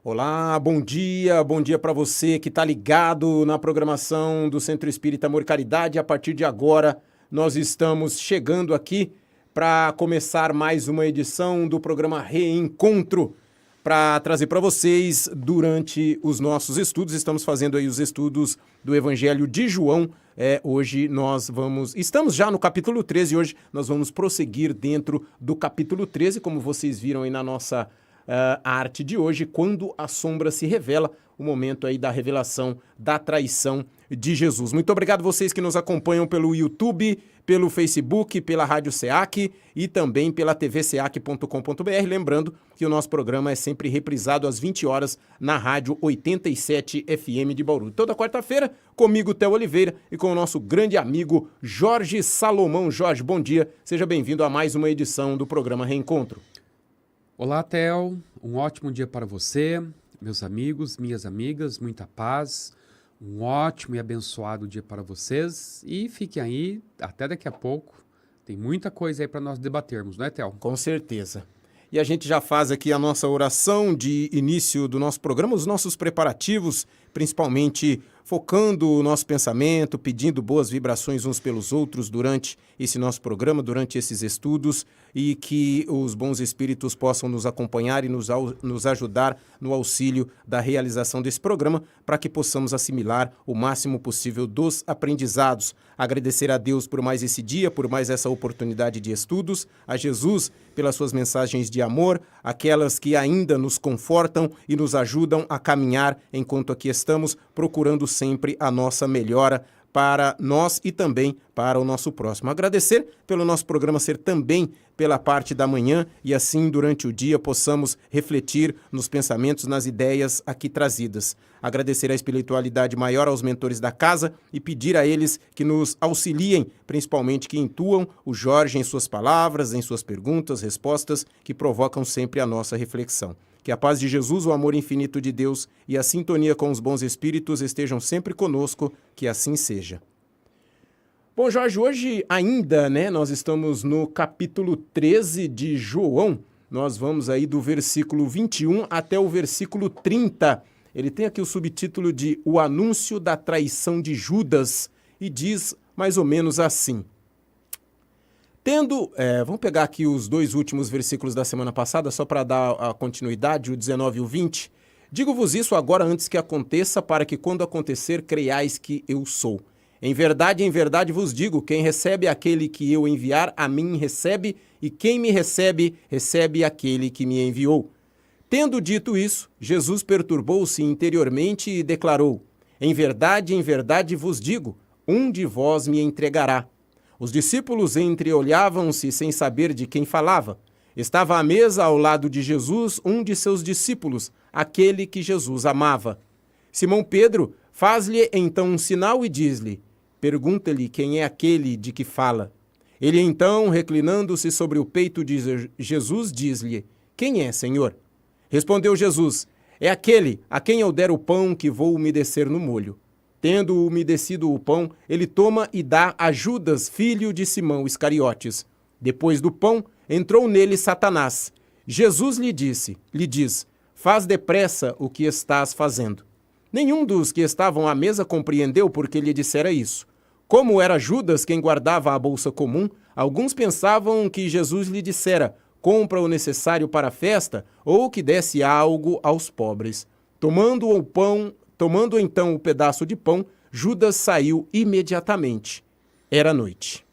Olá, bom dia para você que está ligado na programação do Centro Espírita Amor e Caridade. A partir de agora, nós estamos chegando aqui para começar mais uma edição do programa Reencontro, para trazer para vocês durante os nossos estudos. Estamos fazendo aí os estudos do Evangelho de João. Hoje estamos já no capítulo 13 e hoje nós vamos prosseguir dentro do capítulo 13, como vocês viram aí na nossa a arte de hoje, quando a sombra se revela, o momento aí da revelação da traição de Jesus. Muito obrigado vocês que nos acompanham pelo YouTube, pelo Facebook, pela Rádio SEAC e também pela tvseac.com.br. Lembrando que o nosso programa é sempre reprisado às 20 horas na Rádio 87 FM de Bauru. Toda quarta-feira, comigo, Theo Oliveira, e com o nosso grande amigo Jorge Salomão. Jorge, bom dia. Seja bem-vindo a mais uma edição do programa Reencontro. Olá, Theo. Um ótimo dia para você, meus amigos, minhas amigas, muita paz. Um ótimo e abençoado dia para vocês. E fiquem aí, até daqui a pouco. Tem muita coisa aí para nós debatermos, não é, Theo? Com certeza. E a gente já faz aqui a nossa oração de início do nosso programa, os nossos preparativos, principalmente focando o nosso pensamento, pedindo boas vibrações uns pelos outros durante esse nosso programa, durante esses estudos, e que os bons espíritos possam nos acompanhar e nos ajudar no auxílio da realização desse programa, para que possamos assimilar o máximo possível dos aprendizados. Agradecer a Deus por mais esse dia, por mais essa oportunidade de estudos, a Jesus pelas suas mensagens de amor, aquelas que ainda nos confortam e nos ajudam a caminhar enquanto aqui estamos, procurando sempre a nossa melhora para nós e também para o nosso próximo. Agradecer pelo nosso programa ser também pela parte da manhã e assim durante o dia possamos refletir nos pensamentos, nas ideias aqui trazidas. Agradecer a espiritualidade maior aos mentores da casa e pedir a eles que nos auxiliem, principalmente que intuam o Jorge em suas palavras, em suas perguntas, respostas que provocam sempre a nossa reflexão. Que a paz de Jesus, o amor infinito de Deus e a sintonia com os bons espíritos estejam sempre conosco, que assim seja. Bom, Jorge, hoje ainda, nós estamos no capítulo 13 de João. Nós vamos aí do versículo 21 até o versículo 30. Ele tem aqui o subtítulo de O Anúncio da Traição de Judas e diz mais ou menos assim. Vamos pegar aqui os dois últimos versículos da semana passada, só para dar a continuidade, o 19 e o 20. Digo-vos isso agora antes que aconteça, para que quando acontecer, creiais que eu sou. Em verdade vos digo, quem recebe aquele que eu enviar, a mim recebe, e quem me recebe, recebe aquele que me enviou. Tendo dito isso, Jesus perturbou-se interiormente e declarou, em verdade vos digo, um de vós me entregará. Os discípulos entreolhavam-se sem saber de quem falava. Estava à mesa ao lado de Jesus um de seus discípulos, aquele que Jesus amava. Simão Pedro faz-lhe então um sinal e diz-lhe, pergunta-lhe quem é aquele de que fala. Ele então, reclinando-se sobre o peito de Jesus, diz-lhe, quem é, Senhor? Respondeu Jesus, é aquele a quem eu der o pão que vou umedecer no molho. Tendo umedecido o pão, ele toma e dá a Judas, filho de Simão Iscariotes. Depois do pão, entrou nele Satanás. Jesus lhe diz, faz depressa o que estás fazendo. Nenhum dos que estavam à mesa compreendeu por que lhe dissera isso. Como era Judas quem guardava a bolsa comum, alguns pensavam que Jesus lhe dissera, compra o necessário para a festa, ou que desse algo aos pobres. Tomando então o pedaço de pão, Judas saiu imediatamente. Era noite.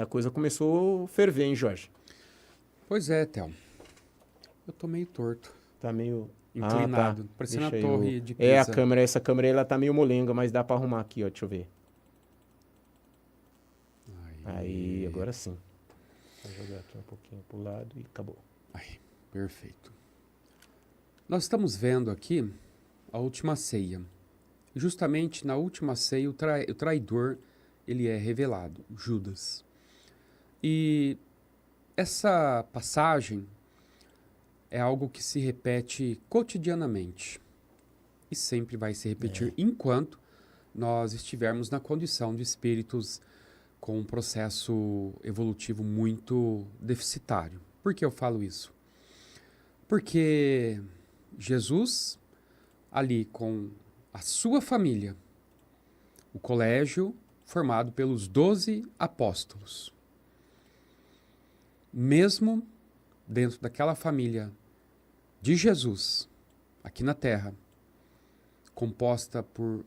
A coisa começou a ferver, hein, Jorge? Pois é, Theo. Eu tô meio torto. Tá meio inclinado, tá. parecendo a Deixa torre de Pisa. Essa câmera ela tá meio molenga, mas dá para arrumar aqui, ó, deixa eu ver. Aí, agora sim. Vou jogar aqui um pouquinho pro lado e acabou. Aí, perfeito. Nós estamos vendo aqui a última ceia. Justamente na última ceia, o traidor, ele é revelado, Judas. E essa passagem é algo que se repete cotidianamente. E sempre vai se repetir enquanto nós estivermos na condição de espíritos com um processo evolutivo muito deficitário. Por que eu falo isso? Porque Jesus, ali com a sua família, o colégio formado pelos 12 apóstolos. Mesmo dentro daquela família de Jesus, aqui na terra, composta por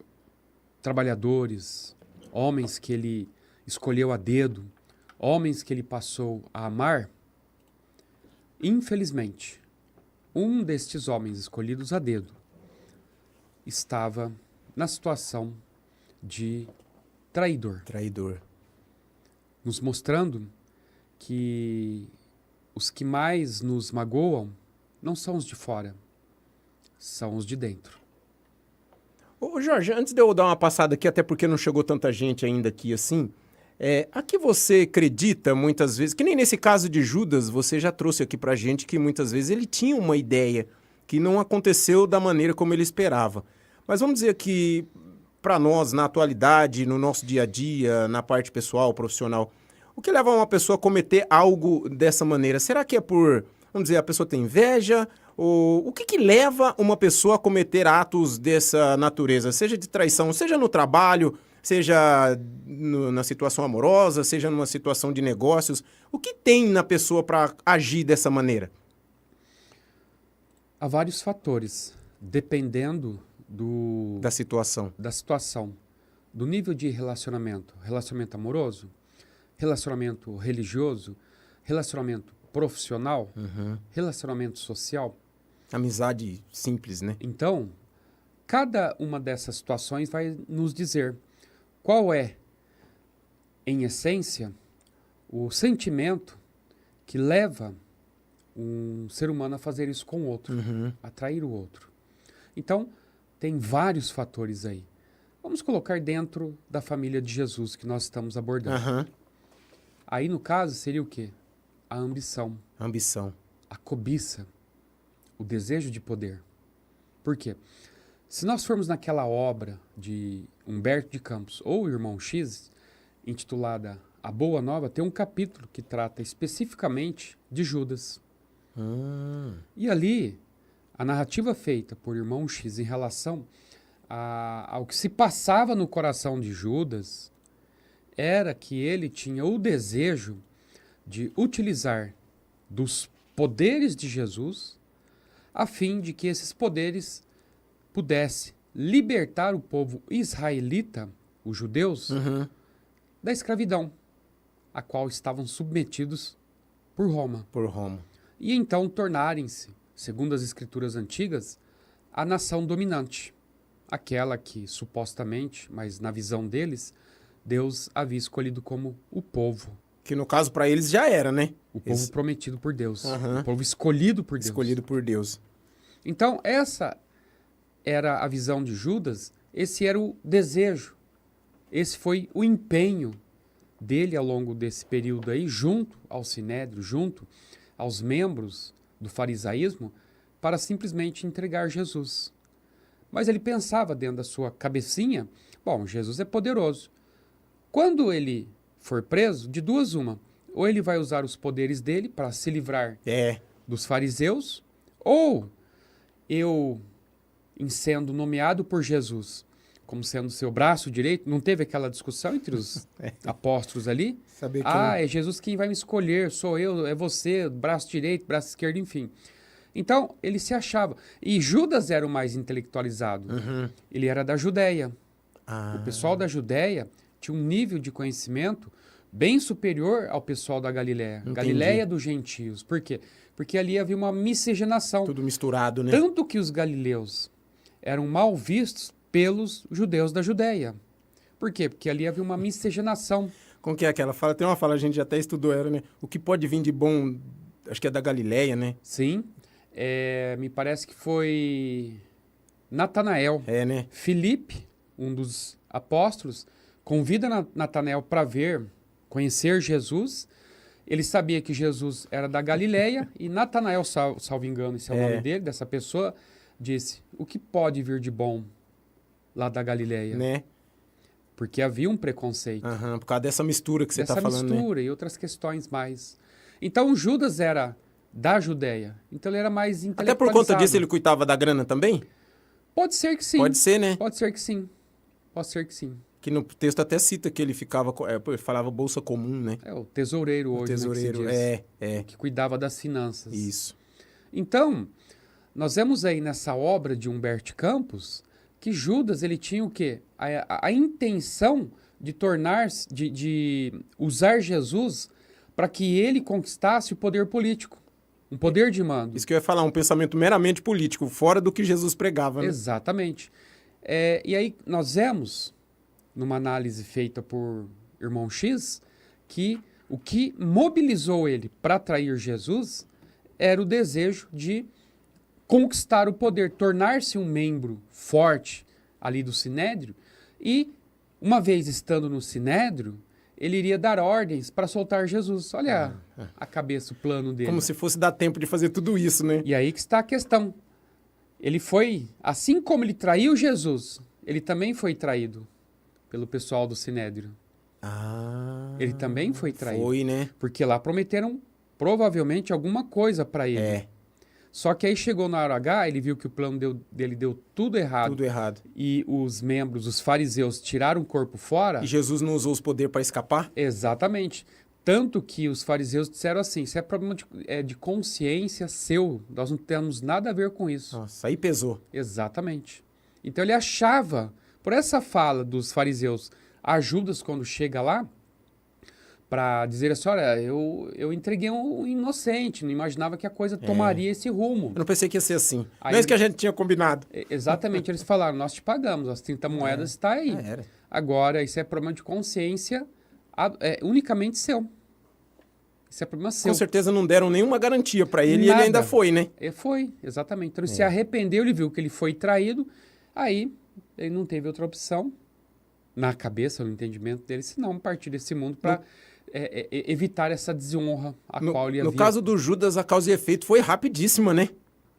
trabalhadores, homens que ele escolheu a dedo, homens que ele passou a amar, infelizmente, um destes homens escolhidos a dedo estava na situação de traidor. Traidor. Nos mostrando que os que mais nos magoam não são os de fora, são os de dentro. Ô Jorge, antes de eu dar uma passada aqui, até porque não chegou tanta gente ainda aqui assim, a que você acredita muitas vezes, que nem nesse caso de Judas, você já trouxe aqui pra gente que muitas vezes ele tinha uma ideia que não aconteceu da maneira como ele esperava. Mas vamos dizer que para nós, na atualidade, no nosso dia a dia, na parte pessoal, profissional, o que leva uma pessoa a cometer algo dessa maneira? Será que é por, vamos dizer, a pessoa tem inveja? Ou o que leva uma pessoa a cometer atos dessa natureza? Seja de traição, seja no trabalho, seja na situação amorosa, seja numa situação de negócios. O que tem na pessoa para agir dessa maneira? Há vários fatores, dependendo Da situação. Do nível de relacionamento. Relacionamento amoroso, relacionamento religioso, relacionamento profissional, relacionamento social. Amizade simples, né? Então, cada uma dessas situações vai nos dizer qual é, em essência, o sentimento que leva um ser humano a fazer isso com o outro, a trair o outro. Então, tem vários fatores aí. Vamos colocar dentro da família de Jesus que nós estamos abordando. Aí, no caso, seria o quê? A ambição. Ambição. A cobiça. O desejo de poder. Por quê? Se nós formos naquela obra de Humberto de Campos ou Irmão X, intitulada A Boa Nova, tem um capítulo que trata especificamente de Judas. E ali, a narrativa feita por Irmão X em relação ao que se passava no coração de Judas era que ele tinha o desejo de utilizar dos poderes de Jesus a fim de que esses poderes pudessem libertar o povo israelita, os judeus, da escravidão, a qual estavam submetidos por Roma. E então tornarem-se, segundo as escrituras antigas, a nação dominante. Aquela que, supostamente, mas na visão deles, Deus havia escolhido como o povo. Que no caso para eles já era, né? O povo prometido por Deus. O povo escolhido por Deus. Escolhido por Deus. Então, essa era a visão de Judas, esse era o desejo. Esse foi o empenho dele ao longo desse período aí, junto ao Sinédrio, junto aos membros do farisaísmo, para simplesmente entregar Jesus. Mas ele pensava dentro da sua cabecinha, bom, Jesus é poderoso. Quando ele for preso, de duas uma, ou ele vai usar os poderes dele para se livrar dos fariseus, ou eu, em sendo nomeado por Jesus como sendo seu braço direito, não teve aquela discussão entre os apóstolos ali? Saber é Jesus quem vai me escolher, sou eu, é você, braço direito, braço esquerdo, enfim. Então, ele se achava. E Judas era o mais intelectualizado. Ele era da Judéia. O pessoal da Judéia tinha um nível de conhecimento bem superior ao pessoal da Galiléia. Entendi. Galiléia dos gentios. Por quê? Porque ali havia uma miscigenação. Tudo misturado, né? Tanto que os galileus eram mal vistos pelos judeus da Judéia. Por quê? Porque ali havia uma miscigenação. Como que é aquela fala? Tem uma fala, a gente já até estudou ela, né? O que pode vir de bom, acho que é da Galiléia, né? Sim. Me parece que foi Natanael. Né? Filipe, um dos apóstolos, convida Natanael para conhecer Jesus. Ele sabia que Jesus era da Galiléia e Natanael, salvo engano, esse é o nome dele, dessa pessoa, disse, o que pode vir de bom lá da Galiléia? Né? Porque havia um preconceito. Por causa dessa mistura que você está falando, dessa mistura e outras questões mais. Então, Judas era da Judéia. Então ele era mais Até intelectualizado. por conta disso ele cuidava da grana também? Pode ser que sim. Pode ser, né? Pode ser que sim. Pode ser que sim. Que no texto até cita que ele ficava, ele falava bolsa comum, né? É o tesoureiro hoje, Tesoureiro, né, que se diz, é. que cuidava das finanças. Isso. Então, nós vemos aí nessa obra de Humberto Campos que Judas ele tinha o quê? A intenção de de usar Jesus para que ele conquistasse o poder político, um poder de mando. Isso que eu ia falar, um pensamento meramente político, fora do que Jesus pregava, né? Exatamente. E aí nós vemos, numa análise feita por Irmão X, que o que mobilizou ele para trair Jesus era o desejo de conquistar o poder, tornar-se um membro forte ali do Sinédrio e, uma vez estando no Sinédrio, ele iria dar ordens para soltar Jesus. Olha a cabeça, o plano dele. Como se fosse dar tempo de fazer tudo isso, né? E aí que está a questão. Ele foi, assim como ele traiu Jesus, ele também foi traído pelo pessoal do Sinédrio. Ele também foi traído. Foi, né? Porque lá prometeram provavelmente alguma coisa para ele. É. Só que aí chegou na hora H, ele viu que o plano dele deu tudo errado. Tudo errado. E os membros, os fariseus, tiraram o corpo fora. E Jesus não usou os poderes para escapar? Exatamente. Tanto que os fariseus disseram assim, isso é problema de consciência seu, nós não temos nada a ver com isso. Nossa, aí pesou. Exatamente. Então ele achava, por essa fala dos fariseus, a Judas quando chega lá, para dizer assim, olha, eu entreguei um inocente, não imaginava que a coisa tomaria esse rumo. Eu não pensei que ia ser assim. Aí não é isso que a gente tinha combinado. Exatamente, eles falaram, nós te pagamos, as 30 moedas está aí. Era. Agora, isso é problema de consciência unicamente seu. Isso é problema seu. Com certeza não deram nenhuma garantia para ele e Nada. ele ainda foi, né? Foi, exatamente. Então ele se arrependeu, ele viu que ele foi traído, aí ele não teve outra opção na cabeça, no entendimento dele, senão partir desse mundo para evitar essa desonra a qual ele havia... No caso do Judas, a causa e efeito foi rapidíssima, né?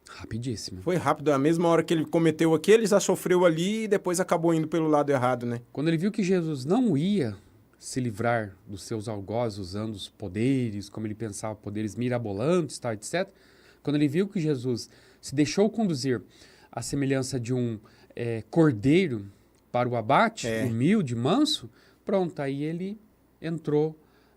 Rapidíssimo. Foi rápido. A mesma hora que ele cometeu aquilo, ele já sofreu ali e depois acabou indo pelo lado errado, né? Quando ele viu que Jesus não ia se livrar dos seus algozes usando os poderes, como ele pensava, poderes mirabolantes, tal, etc. Quando ele viu que Jesus se deixou conduzir à semelhança de um cordeiro para o abate, humilde, manso, pronto, aí ele entrou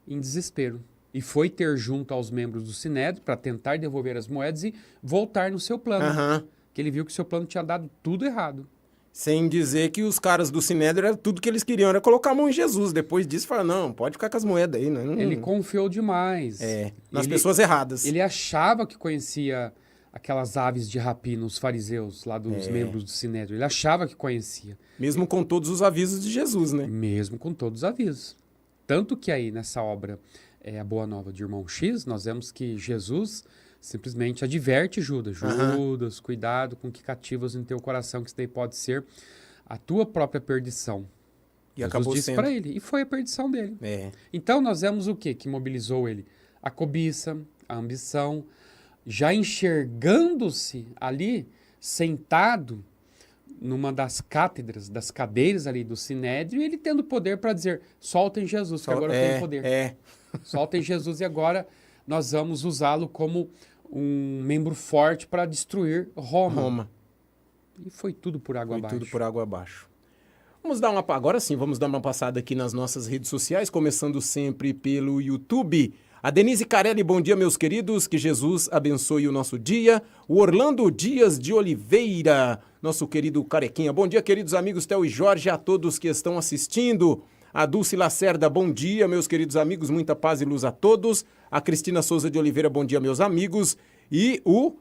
em desespero e foi ter junto aos membros do Sinédrio para tentar devolver as moedas e voltar no seu plano. Que ele viu que o seu plano tinha dado tudo errado. Sem dizer que os caras do Sinédrio, era tudo que eles queriam era colocar a mão em Jesus. Depois disso, falaram, não, pode ficar com as moedas aí. Não. Ele confiou demais. Nas pessoas erradas. Ele achava que conhecia aquelas aves de rapina, os fariseus lá dos membros do Sinédrio. Ele achava que conhecia. Mesmo com todos os avisos de Jesus, né? Mesmo com todos os avisos. Tanto que aí nessa obra, A Boa Nova de Irmão X, nós vemos que Jesus simplesmente adverte Judas. Judas, cuidado com o que cativas no teu coração, que isso daí pode ser a tua própria perdição. E Jesus acabou disse sendo. para ele, e foi a perdição dele. Então nós vemos o que mobilizou ele? A cobiça, a ambição, já enxergando-se ali, sentado numa das cátedras, das cadeiras ali do Sinédrio, e ele tendo poder para dizer, soltem Jesus, que agora eu tenho poder. Soltem Jesus e agora nós vamos usá-lo como um membro forte para destruir Roma. E foi tudo por água abaixo. Tudo por água abaixo. Agora sim, vamos dar uma passada aqui nas nossas redes sociais, começando sempre pelo YouTube. A Denise Carelli, bom dia, meus queridos, que Jesus abençoe o nosso dia. O Orlando Dias de Oliveira, nosso querido Carequinha. Bom dia, queridos amigos Theo e Jorge, a todos que estão assistindo. A Dulce Lacerda, bom dia, meus queridos amigos, muita paz e luz a todos. A Cristina Souza de Oliveira, bom dia, meus amigos. E o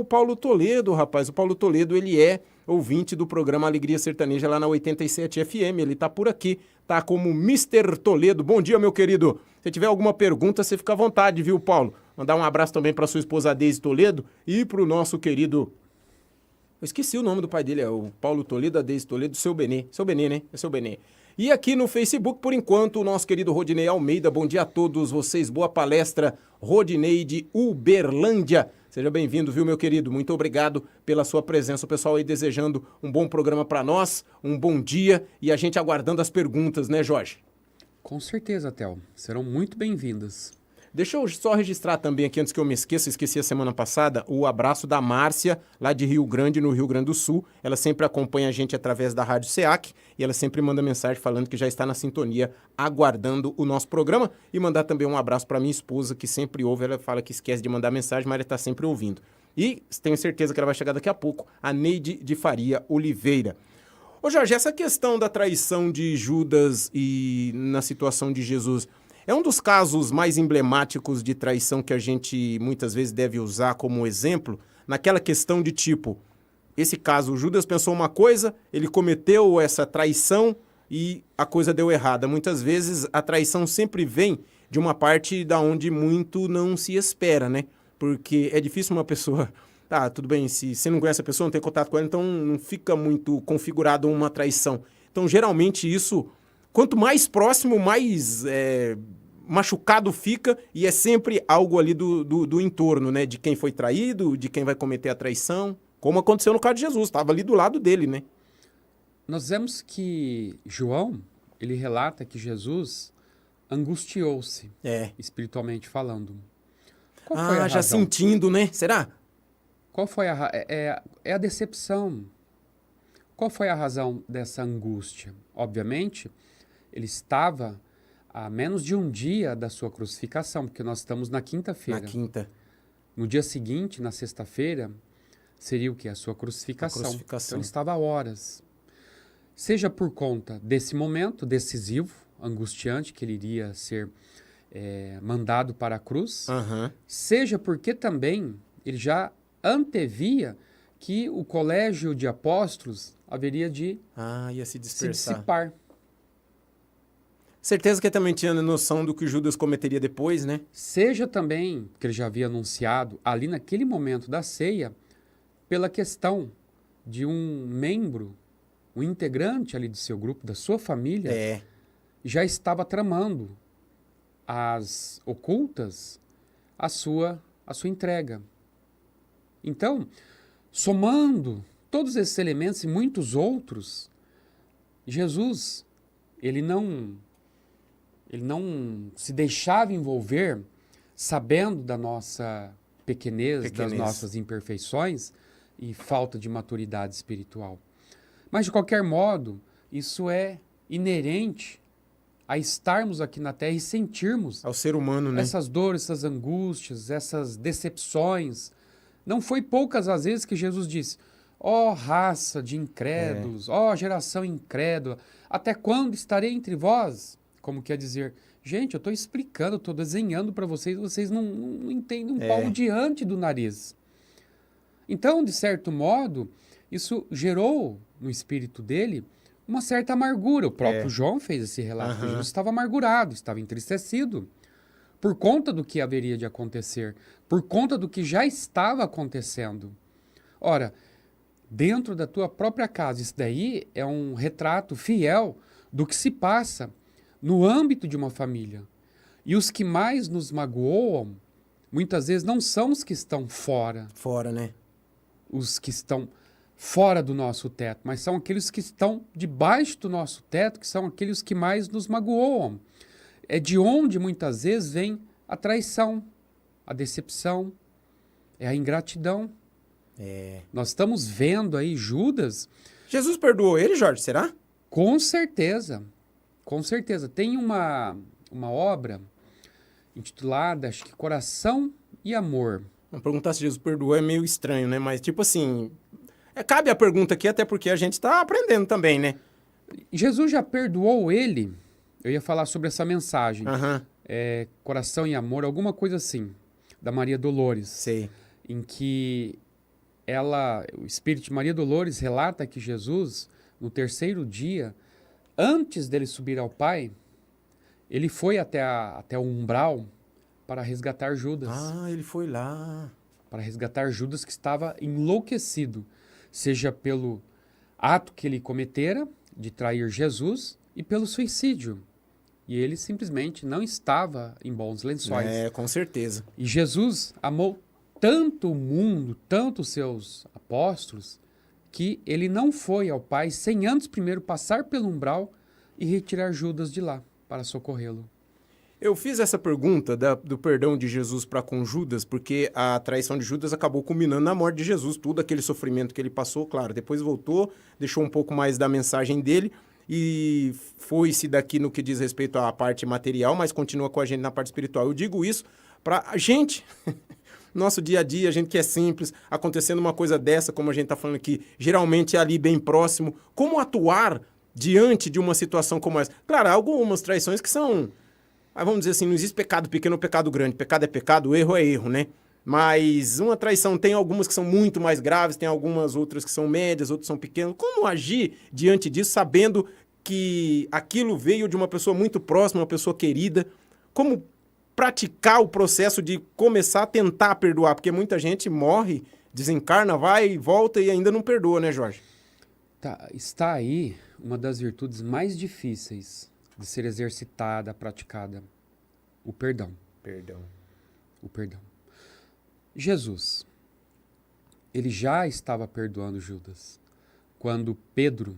Paulo Toledo, rapaz, o Paulo Toledo, ele é ouvinte do programa Alegria Sertaneja lá na 87 FM, ele tá por aqui, tá como Mr. Toledo. Bom dia, meu querido. Se tiver alguma pergunta, você fica à vontade, viu, Paulo? Mandar um abraço também para sua esposa Deise Toledo e para o nosso querido... Eu esqueci o nome do pai dele, é o Paulo Toledo, a Deise Toledo, seu Benê. Seu Benê, né? É seu Benê. E aqui no Facebook, por enquanto, o nosso querido Rodinei Almeida. Bom dia a todos vocês, boa palestra. Rodinei de Uberlândia. Seja bem-vindo, viu, meu querido? Muito obrigado pela sua presença. O pessoal aí desejando um bom programa para nós, um bom dia e a gente aguardando as perguntas, né, Jorge? Com certeza, Theo. Serão muito bem-vindas. Deixa eu só registrar também aqui, antes que eu me esqueça, esqueci a semana passada, o abraço da Márcia, lá de Rio Grande, no Rio Grande do Sul. Ela sempre acompanha a gente através da Rádio SEAC e ela sempre manda mensagem falando que já está na sintonia, aguardando o nosso programa. E mandar também um abraço para minha esposa, que sempre ouve. Ela fala que esquece de mandar mensagem, mas ela está sempre ouvindo. E tenho certeza que ela vai chegar daqui a pouco, a Neide de Faria Oliveira. Ô Jorge, essa questão da traição de Judas e na situação de Jesus é um dos casos mais emblemáticos de traição que a gente muitas vezes deve usar como exemplo, naquela questão de tipo, esse caso, o Judas pensou uma coisa, ele cometeu essa traição e a coisa deu errada. Muitas vezes a traição sempre vem de uma parte da onde muito não se espera, né? Porque é difícil uma pessoa... Tá, tudo bem, se você não conhece a pessoa, não tem contato com ela, então não fica muito configurado uma traição. Então, geralmente, isso, quanto mais próximo, mais machucado fica, e é sempre algo ali do entorno, né? De quem foi traído, de quem vai cometer a traição, como aconteceu no caso de Jesus, estava ali do lado dele, né? Nós vemos que João, ele relata que Jesus angustiou-se, espiritualmente falando. Qual foi a razão? Já sentindo, né? Será? Qual foi a decepção. Qual foi a razão dessa angústia? Obviamente, ele estava a menos de um dia da sua crucificação, porque nós estamos na quinta-feira. Na quinta. No dia seguinte, na sexta-feira, seria o quê? A sua crucificação. Então, ele estava a horas. Seja por conta desse momento decisivo, angustiante, que ele iria ser mandado para a cruz, seja porque também ele já antevia que o colégio de apóstolos haveria de ia se se dissipar. Certeza que ele também tinha noção do que Judas cometeria depois, né? Seja também, que ele já havia anunciado, ali naquele momento da ceia, pela questão de um membro, um integrante ali do seu grupo, da sua família, já estava tramando as ocultas a sua entrega. Então, somando todos esses elementos e muitos outros, Jesus, ele não se deixava envolver sabendo da nossa pequenez, das nossas imperfeições e falta de maturidade espiritual. Mas, de qualquer modo, isso é inerente a estarmos aqui na Terra e sentirmos ao ser humano, né? Essas dores, essas angústias, essas decepções. Não foi poucas as vezes que Jesus disse: ó raça de incrédulos, ó geração incrédula, até quando estarei entre vós? Como quer dizer, gente, eu estou explicando, estou desenhando para vocês, vocês não entendem um palmo diante do nariz. Então, de certo modo, isso gerou no espírito dele uma certa amargura. O próprio João fez esse relato, que Jesus estava amargurado, estava entristecido, por conta do que haveria de acontecer, por conta do que já estava acontecendo. Ora, dentro da tua própria casa, isso daí é um retrato fiel do que se passa no âmbito de uma família. E os que mais nos magoam, muitas vezes não são os que estão fora. Fora, né? Os que estão fora do nosso teto, mas são aqueles que estão debaixo do nosso teto, que são aqueles que mais nos magoam. É de onde muitas vezes vem a traição, a decepção, é a ingratidão. Nós estamos vendo aí Judas... Jesus perdoou ele, Jorge, será? Com certeza, com certeza. Tem uma obra intitulada, acho que Coração e Amor. Vamos perguntar se Jesus perdoou é meio estranho, né? Mas, tipo assim, cabe a pergunta aqui, até porque a gente está aprendendo também, né? Jesus já perdoou ele? Eu ia falar sobre essa mensagem. Coração e Amor, alguma coisa assim, da Maria Dolores. Sei. Em que o espírito de Maria Dolores relata que Jesus, no terceiro dia, antes dele subir ao Pai, ele foi até o umbral para resgatar Judas. Ele foi lá. Para resgatar Judas, que estava enlouquecido, seja pelo ato que ele cometera de trair Jesus e pelo suicídio. E ele simplesmente não estava em bons lençóis. Com certeza. E Jesus amou tanto o mundo, tanto os seus apóstolos, que ele não foi ao Pai sem antes primeiro passar pelo umbral e retirar Judas de lá para socorrê-lo. Eu fiz essa pergunta do perdão de Jesus para com Judas, porque a traição de Judas acabou culminando na morte de Jesus, tudo aquele sofrimento que ele passou, claro. Depois voltou, deixou um pouco mais da mensagem dele e foi-se daqui no que diz respeito à parte material, mas continua com a gente na parte espiritual. Eu digo isso para a gente, nosso dia a dia, a gente que é simples, acontecendo uma coisa dessa, como a gente está falando aqui, geralmente é ali bem próximo. Como atuar diante de uma situação como essa? Claro, há algumas traições que são... vamos dizer assim, não existe pecado pequeno ou pecado grande. Pecado é pecado, erro é erro, né? Mas uma traição tem algumas que são muito mais graves, tem algumas outras que são médias, outras são pequenas. Como agir diante disso, sabendo que aquilo veio de uma pessoa muito próxima, uma pessoa querida? Como praticar o processo de começar a tentar perdoar? Porque muita gente morre, desencarna, vai, volta e ainda não perdoa, né, Jorge? Tá, está aí uma das virtudes mais difíceis de ser exercitada, praticada, o perdão. Perdão. O perdão. Jesus, ele já estava perdoando Judas quando Pedro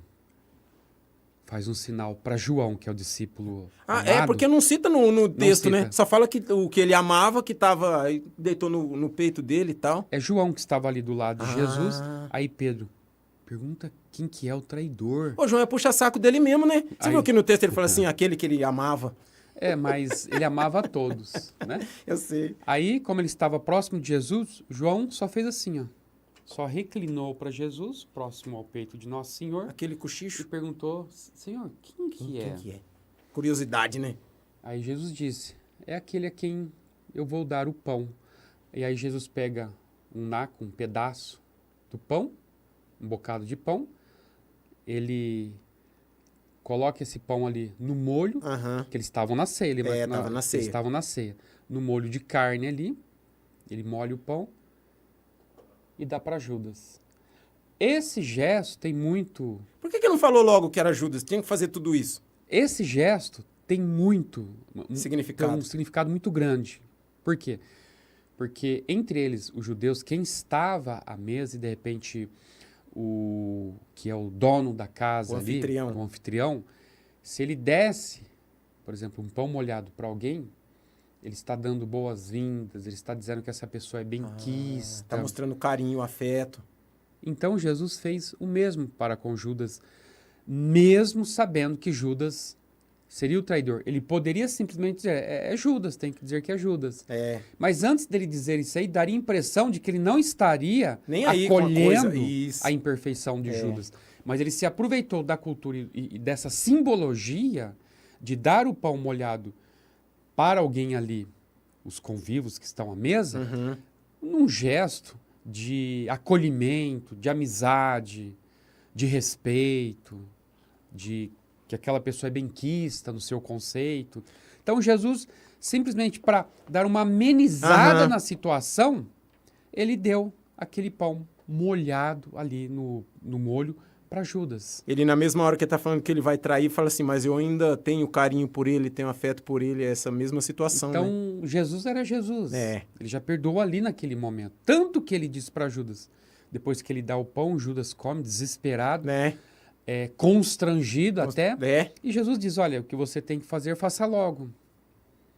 faz um sinal para João, que é o discípulo amado. Porque não cita no texto, cita. né? Só fala que o que ele amava, que tava, deitou no peito dele e tal. É João que estava ali do lado de Jesus, aí Pedro pergunta quem que é o traidor. Ô, João é puxa-saco dele mesmo, né? Você Aí- viu que no texto ele fala assim, aquele que ele amava. Mas ele amava a todos, né? Eu sei. Aí, como ele estava próximo de Jesus, João só fez assim, ó. Só reclinou para Jesus, próximo ao peito de Nosso Senhor, Aquele e cochicho. perguntou, Senhor, quem que é? Quem que é? Curiosidade, né? Aí Jesus disse, é aquele a quem eu vou dar o pão. E aí Jesus pega um pedaço do pão, um bocado de pão, ele coloca esse pão ali no molho, Aham. que eles estavam na ceia. Lembra que tava na ceia. Eles estavam na ceia. No molho de carne ali, ele molha o pão e dá para Judas. Esse gesto tem muito... Por que não falou logo que era Judas? Tinha que fazer tudo isso. Esse gesto tem muito... Significado. Tem um significado muito grande. Por quê? Porque entre eles, os judeus, quem estava à mesa e de repente que é o dono da casa O ali, anfitrião. o anfitrião, se ele desse, por exemplo, um pão molhado para alguém, ele está dando boas-vindas, ele está dizendo que essa pessoa é benquista. Tá mostrando carinho, afeto. Então Jesus fez o mesmo para com Judas, mesmo sabendo que Judas seria o traidor. Ele poderia simplesmente dizer, é Judas, tem que dizer que é Judas. É. Mas antes dele dizer isso aí, daria a impressão de que ele não estaria Nem aí com a acolhendo coisa, isso. a imperfeição de Judas. Mas ele se aproveitou da cultura e dessa simbologia de dar o pão molhado para alguém ali, os convivos que estão à mesa, num gesto de acolhimento, de amizade, de respeito, de que aquela pessoa é benquista no seu conceito. Então, Jesus, simplesmente para dar uma amenizada na situação, ele deu aquele pão molhado ali no molho para Judas. Ele, na mesma hora que ele tá falando que ele vai trair, fala assim, mas eu ainda tenho carinho por ele, tenho afeto por ele, é essa mesma situação, né? Então, Jesus era Jesus. É. Ele já perdoou ali naquele momento. Tanto que ele disse para Judas, depois que ele dá o pão, Judas come, desesperado, Né? constrangido até. É. E Jesus diz, olha, o que você tem que fazer, faça logo.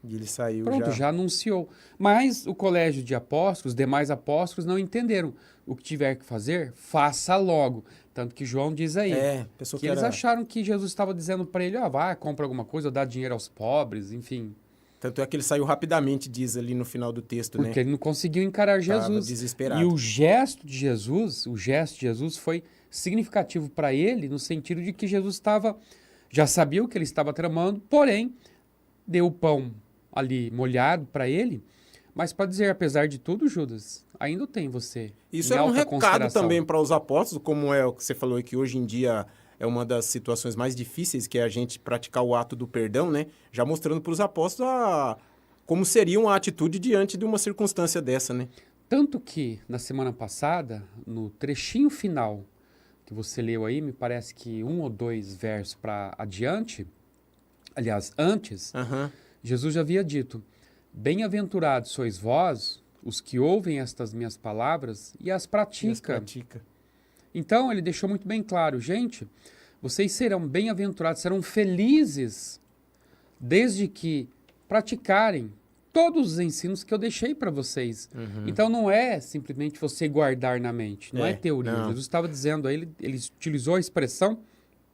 E ele saiu Pronto, já anunciou. Mas o colégio de apóstolos, os demais apóstolos, não entenderam. O que tiver que fazer, faça logo. Tanto que João diz aí, pessoa que eles acharam que Jesus estava dizendo para ele, vai, compra alguma coisa, dá dinheiro aos pobres, enfim. Tanto é que ele saiu rapidamente, diz ali no final do texto, Porque né? ele não conseguiu encarar Tava Jesus. desesperado. E o gesto de Jesus foi significativo para ele no sentido de que Jesus já sabia o que ele estava tramando, porém, deu o pão ali molhado para ele, mas para dizer, apesar de tudo, Judas, ainda tem você. Isso em é um alta recado consideração. também para os apóstolos, como é o que você falou aí, que hoje em dia é uma das situações mais difíceis, que é a gente praticar o ato do perdão, né? Já mostrando para os apóstolos como seria uma atitude diante de uma circunstância dessa, né? Tanto que, na semana passada, no trechinho final que você leu aí, me parece que 1 ou 2 versos para adiante, aliás, antes, Jesus já havia dito, bem-aventurados sois vós, os que ouvem estas minhas palavras e as praticam. Então, ele deixou muito bem claro, gente, vocês serão bem-aventurados, serão felizes, desde que praticarem todos os ensinos que eu deixei para vocês. Então não é simplesmente você guardar na mente, não é teoria. Não. Jesus estava dizendo aí, ele utilizou a expressão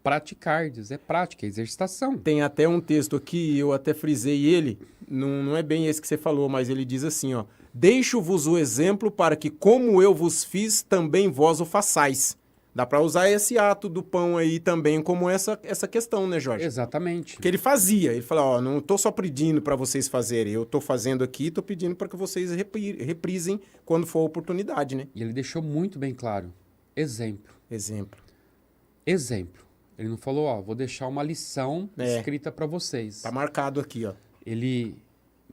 praticardes, é prática, é exercitação. Tem até um texto aqui, eu até frisei ele, não é bem esse que você falou, mas ele diz assim, ó: deixo-vos o exemplo para que, como eu vos fiz, também vós o façais. Dá para usar esse ato do pão aí também como essa questão, né, Jorge? Exatamente. Que ele fazia, ele falou, ó, não estou só pedindo para vocês fazerem, eu estou fazendo aqui, estou pedindo para que vocês reprisem quando for a oportunidade, né? E ele deixou muito bem claro, exemplo. Exemplo. Exemplo. Ele não falou, ó, vou deixar uma lição É. escrita para vocês. Tá marcado aqui, ó. Ele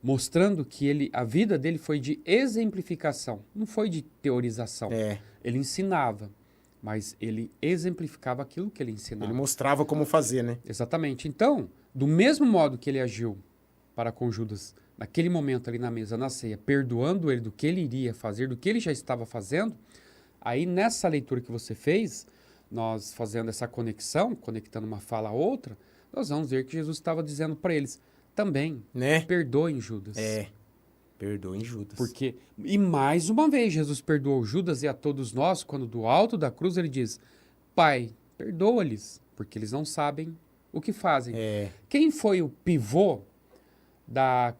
mostrando que a vida dele foi de exemplificação, não foi de teorização. É. Ele ensinava, mas ele exemplificava aquilo que ele ensinava. Ele mostrava como fazer, né? Exatamente. Então, do mesmo modo que ele agiu para com Judas, naquele momento ali na mesa, na ceia, perdoando ele do que ele iria fazer, do que ele já estava fazendo, aí nessa leitura que você fez, nós fazendo essa conexão, conectando uma fala a outra, nós vamos ver que Jesus estava dizendo para eles também, Né? perdoem Judas. É. Perdoem Judas. Porque, e mais uma vez, Jesus perdoou Judas e a todos nós, quando do alto da cruz ele diz, Pai, perdoa-lhes, porque eles não sabem o que fazem. É. Quem foi o pivô da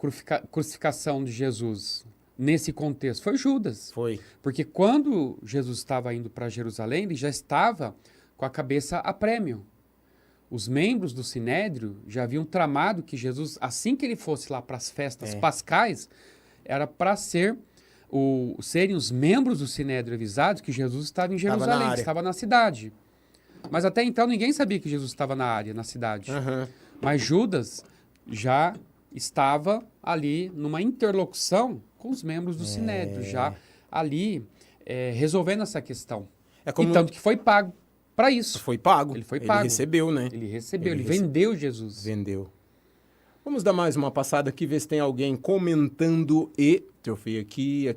crucificação de Jesus nesse contexto? Foi Judas. Foi. Porque quando Jesus estava indo para Jerusalém, ele já estava com a cabeça a prêmio. Os membros do Sinédrio já haviam tramado que Jesus, assim que ele fosse lá para as festas pascais, era para serem os membros do Sinédrio avisados que Jesus estava em Jerusalém, que estava na cidade. Mas até então ninguém sabia que Jesus estava na área, na cidade. Mas Judas já estava ali numa interlocução com os membros do Sinédrio, já ali resolvendo essa questão. E tanto que foi pago para isso. Foi pago. Ele foi pago. Ele recebeu, né? Ele recebeu, ele vendeu Jesus. Vendeu. Vamos dar mais uma passada aqui, ver se tem alguém comentando e... Trofei aqui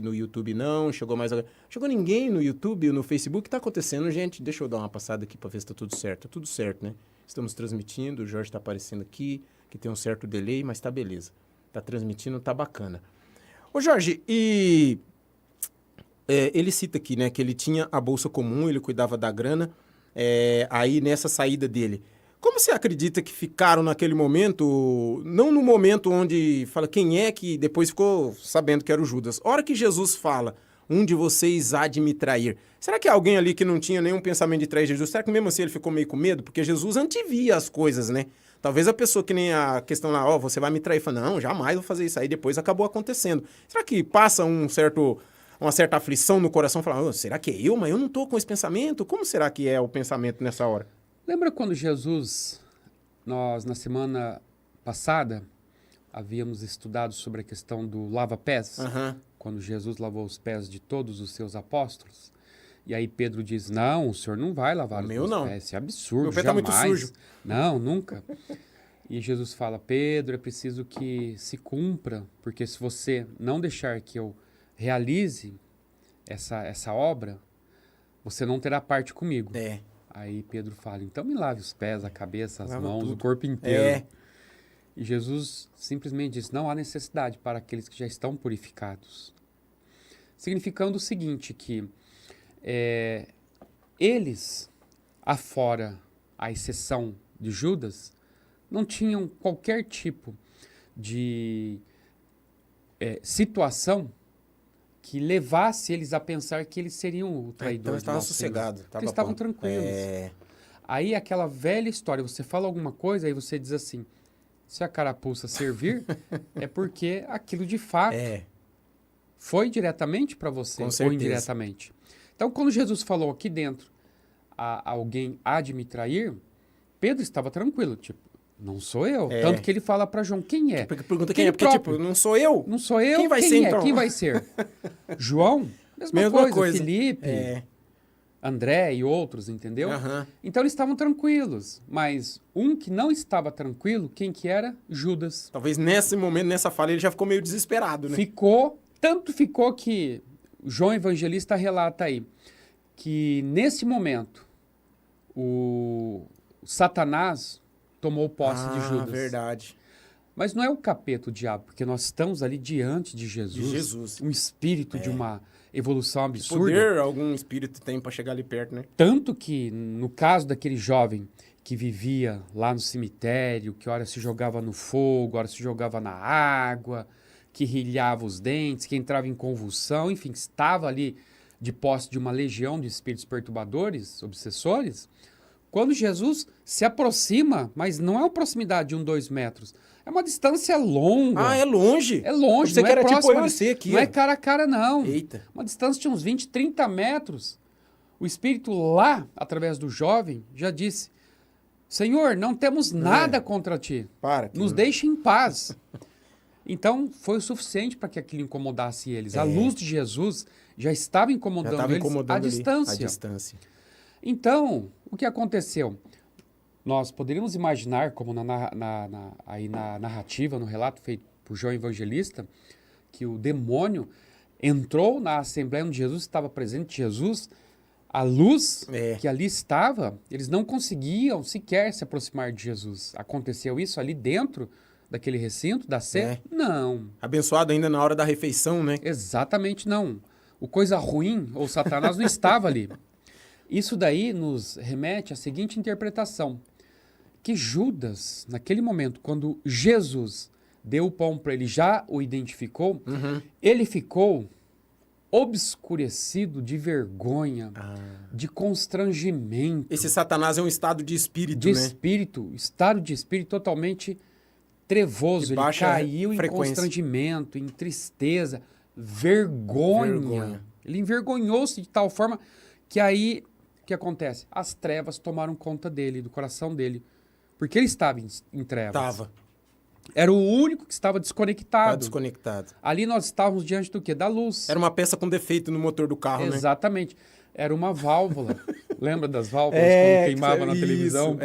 no YouTube não, chegou mais alguém. Chegou ninguém no YouTube, no Facebook. O que tá acontecendo, gente? Deixa eu dar uma passada aqui para ver se tá tudo certo. Tá tudo certo, né? Estamos transmitindo, o Jorge tá aparecendo aqui, que tem um certo delay, mas tá beleza. Tá transmitindo, tá bacana. Ô Jorge, e... ele cita aqui, né, que ele tinha a bolsa comum, ele cuidava da grana, aí nessa saída dele. Como você acredita que ficaram naquele momento, não no momento onde fala quem é que depois ficou sabendo que era o Judas, a hora que Jesus fala, um de vocês há de me trair, será que alguém ali que não tinha nenhum pensamento de trair Jesus, será que mesmo assim ele ficou meio com medo? Porque Jesus antevia as coisas, né? Talvez a pessoa que nem a questão lá, ó, você vai me trair, fala, não, jamais vou fazer isso, aí depois acabou acontecendo. Será que passa uma certa aflição no coração, falar, será que é eu? Mas eu não tô com esse pensamento? Como será que é o pensamento nessa hora? Lembra quando Jesus, nós na semana passada, havíamos estudado sobre a questão do lava-pés? Quando Jesus lavou os pés de todos os seus apóstolos? E aí Pedro diz, não, o senhor não vai lavar os meus pés, isso é absurdo, meu pé jamais. Tá muito sujo. Não, nunca. E Jesus fala, Pedro, é preciso que se cumpra, porque se você não deixar que eu realize essa obra, você não terá parte comigo. Aí Pedro fala, então me lave os pés, a cabeça, as mãos, tudo. O corpo inteiro. E Jesus simplesmente diz, não há necessidade para aqueles que já estão purificados. Significando o seguinte, que eles, afora a exceção de Judas, não tinham qualquer tipo de situação que levasse eles a pensar que eles seriam o traidor. Então eles estavam sossegados. Eles estavam tranquilos. Aí aquela velha história, você fala alguma coisa, aí você diz assim, se a carapuça servir, é porque aquilo de fato foi diretamente para você, ou indiretamente. Então, quando Jesus falou aqui dentro, alguém há de me trair, Pedro estava tranquilo, tipo, não sou eu. Tanto que ele fala para João, quem é? Pergunta quem é, porque tipo, não sou eu. Não sou eu, quem vai ser então? Quem vai ser? João? Mesma coisa. Felipe, André e outros, entendeu? Então eles estavam tranquilos, mas um que não estava tranquilo, quem que era? Judas. Talvez nesse momento, nessa fala, ele já ficou meio desesperado, né? Tanto ficou que João Evangelista relata aí, que nesse momento, o Satanás tomou posse de Judas. Verdade. Mas não é o capeta, o diabo, porque nós estamos ali diante de Jesus. De Jesus. Um espírito de uma evolução Que absurda. poder algum espírito tem para chegar ali perto, né? Tanto que, no caso daquele jovem que vivia lá no cemitério, que ora se jogava no fogo, ora se jogava na água, que rilhava os dentes, que entrava em convulsão, enfim, estava ali de posse de uma legião de espíritos perturbadores, obsessores, quando Jesus se aproxima, mas não é uma proximidade de 2 metros, é uma distância longa. Ah, é longe? É longe, Você não que é era tipo próxima, eu e você aqui. não é ó. cara a cara, não. Eita. Uma distância de uns 20, 30 metros. O espírito lá, através do jovem, já disse: Senhor, não temos nada contra ti. Para. que Nos não- deixe em paz. Então, foi o suficiente para que aquilo incomodasse eles. A luz de Jesus já estava Já incomodando estava eles incomodando à ali, distância. à distância. Então, o que aconteceu? Nós poderíamos imaginar, como aí na narrativa, no relato feito por João Evangelista, que o demônio entrou na assembleia onde Jesus estava presente. Jesus, a luz que ali estava, eles não conseguiam sequer se aproximar de Jesus. Aconteceu isso ali dentro daquele recinto, da sé? Não, Abençoado ainda na hora da refeição, né? exatamente não. O coisa ruim, ou Satanás, não estava ali. Isso daí nos remete à seguinte interpretação, que Judas, naquele momento, quando Jesus deu o pão para ele, já o identificou, ele ficou obscurecido de vergonha, de constrangimento, Esse Satanás é um estado de espírito, de né? espírito, estado de espírito totalmente trevoso. De Ele baixa caiu em frequência. constrangimento, em tristeza, vergonha. Ele envergonhou-se de tal forma que aí, o que acontece? As trevas tomaram conta dele, do coração dele. Porque ele estava em trevas. Tava. Era o único que estava Tá desconectado. desconectado. Ali nós estávamos diante do quê? Da luz. Era uma peça com defeito no motor do carro, né? Exatamente. Era uma válvula. Lembra das válvulas quando queimava na isso, televisão?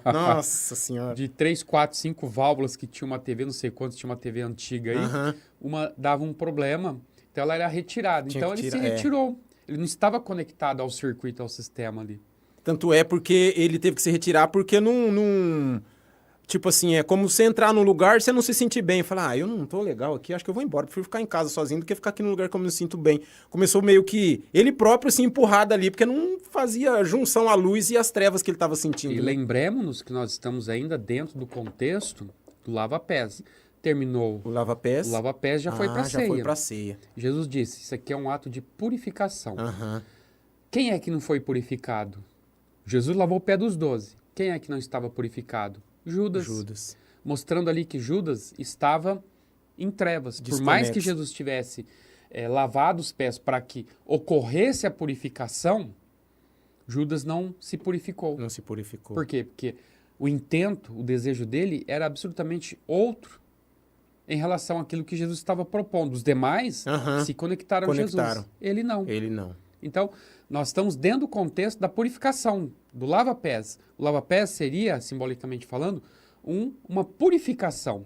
Nossa senhora. De 3, 4, 5 válvulas que tinha uma TV, não sei quantos, tinha uma TV antiga aí. Uma dava um problema, então ela era retirada. Tinha Então que ele tirar, se retirou. Ele não estava conectado ao circuito, ao sistema ali. Tanto é porque ele teve que se retirar porque não... Tipo assim, é como você entrar num lugar e você não se sentir bem. Falar, eu não tô legal aqui, acho que eu vou embora. Prefiro ficar em casa sozinho do que ficar aqui num lugar que eu me sinto bem. Começou meio que ele próprio se empurrar dali, porque não fazia junção à luz e às trevas que ele estava sentindo. E né? lembremos-nos que nós estamos ainda dentro do contexto do lava-pés. Terminou O lava-pés. o lava-pés, já foi para a já ceia. foi pra ceia. Jesus disse, isso aqui é um ato de purificação. Aham. Quem é que não foi purificado? Jesus lavou o pé dos 12. Quem é que não estava purificado? Judas. Mostrando ali que Judas estava em trevas. Por mais que Jesus tivesse lavado os pés para que ocorresse a purificação, Judas não se purificou. Não se purificou. Por quê? Porque o intento, o desejo dele era absolutamente outro em relação àquilo que Jesus estava propondo. Os demais se conectaram a Jesus. Ele não. Ele não. Então, nós estamos dentro do contexto da purificação, do lava-pés. O lava-pés seria, simbolicamente falando, uma purificação.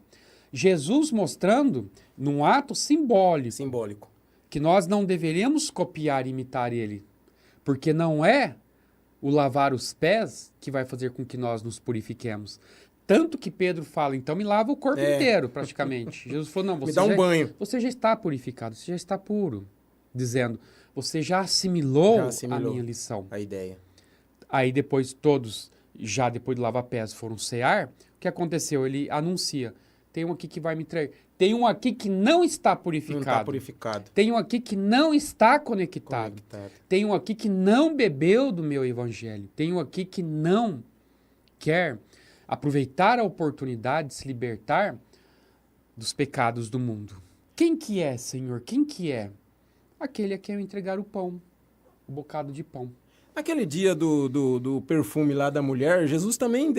Jesus mostrando, num ato simbólico, que nós não deveríamos copiar e imitar ele, porque não é o lavar os pés que vai fazer com que nós nos purifiquemos. Tanto que Pedro fala, então me lava o corpo inteiro, praticamente. Jesus falou, não, Me dá um banho. Você já está purificado, você já está puro. Dizendo, você já assimilou a minha lição. A ideia. Aí depois todos, já depois do lava-pés, foram cear. O que aconteceu? Ele anuncia, tem um aqui que vai me trair. Tem um aqui que não está purificado. Não está purificado. Tem um aqui que não está conectado. Tem um aqui que não bebeu do meu evangelho. Tem um aqui que não quer aproveitar a oportunidade de se libertar dos pecados do mundo. Quem que é, Senhor? Quem que é? Aquele a quem eu entregar o pão, o bocado de pão. Naquele dia do perfume lá da mulher, Jesus também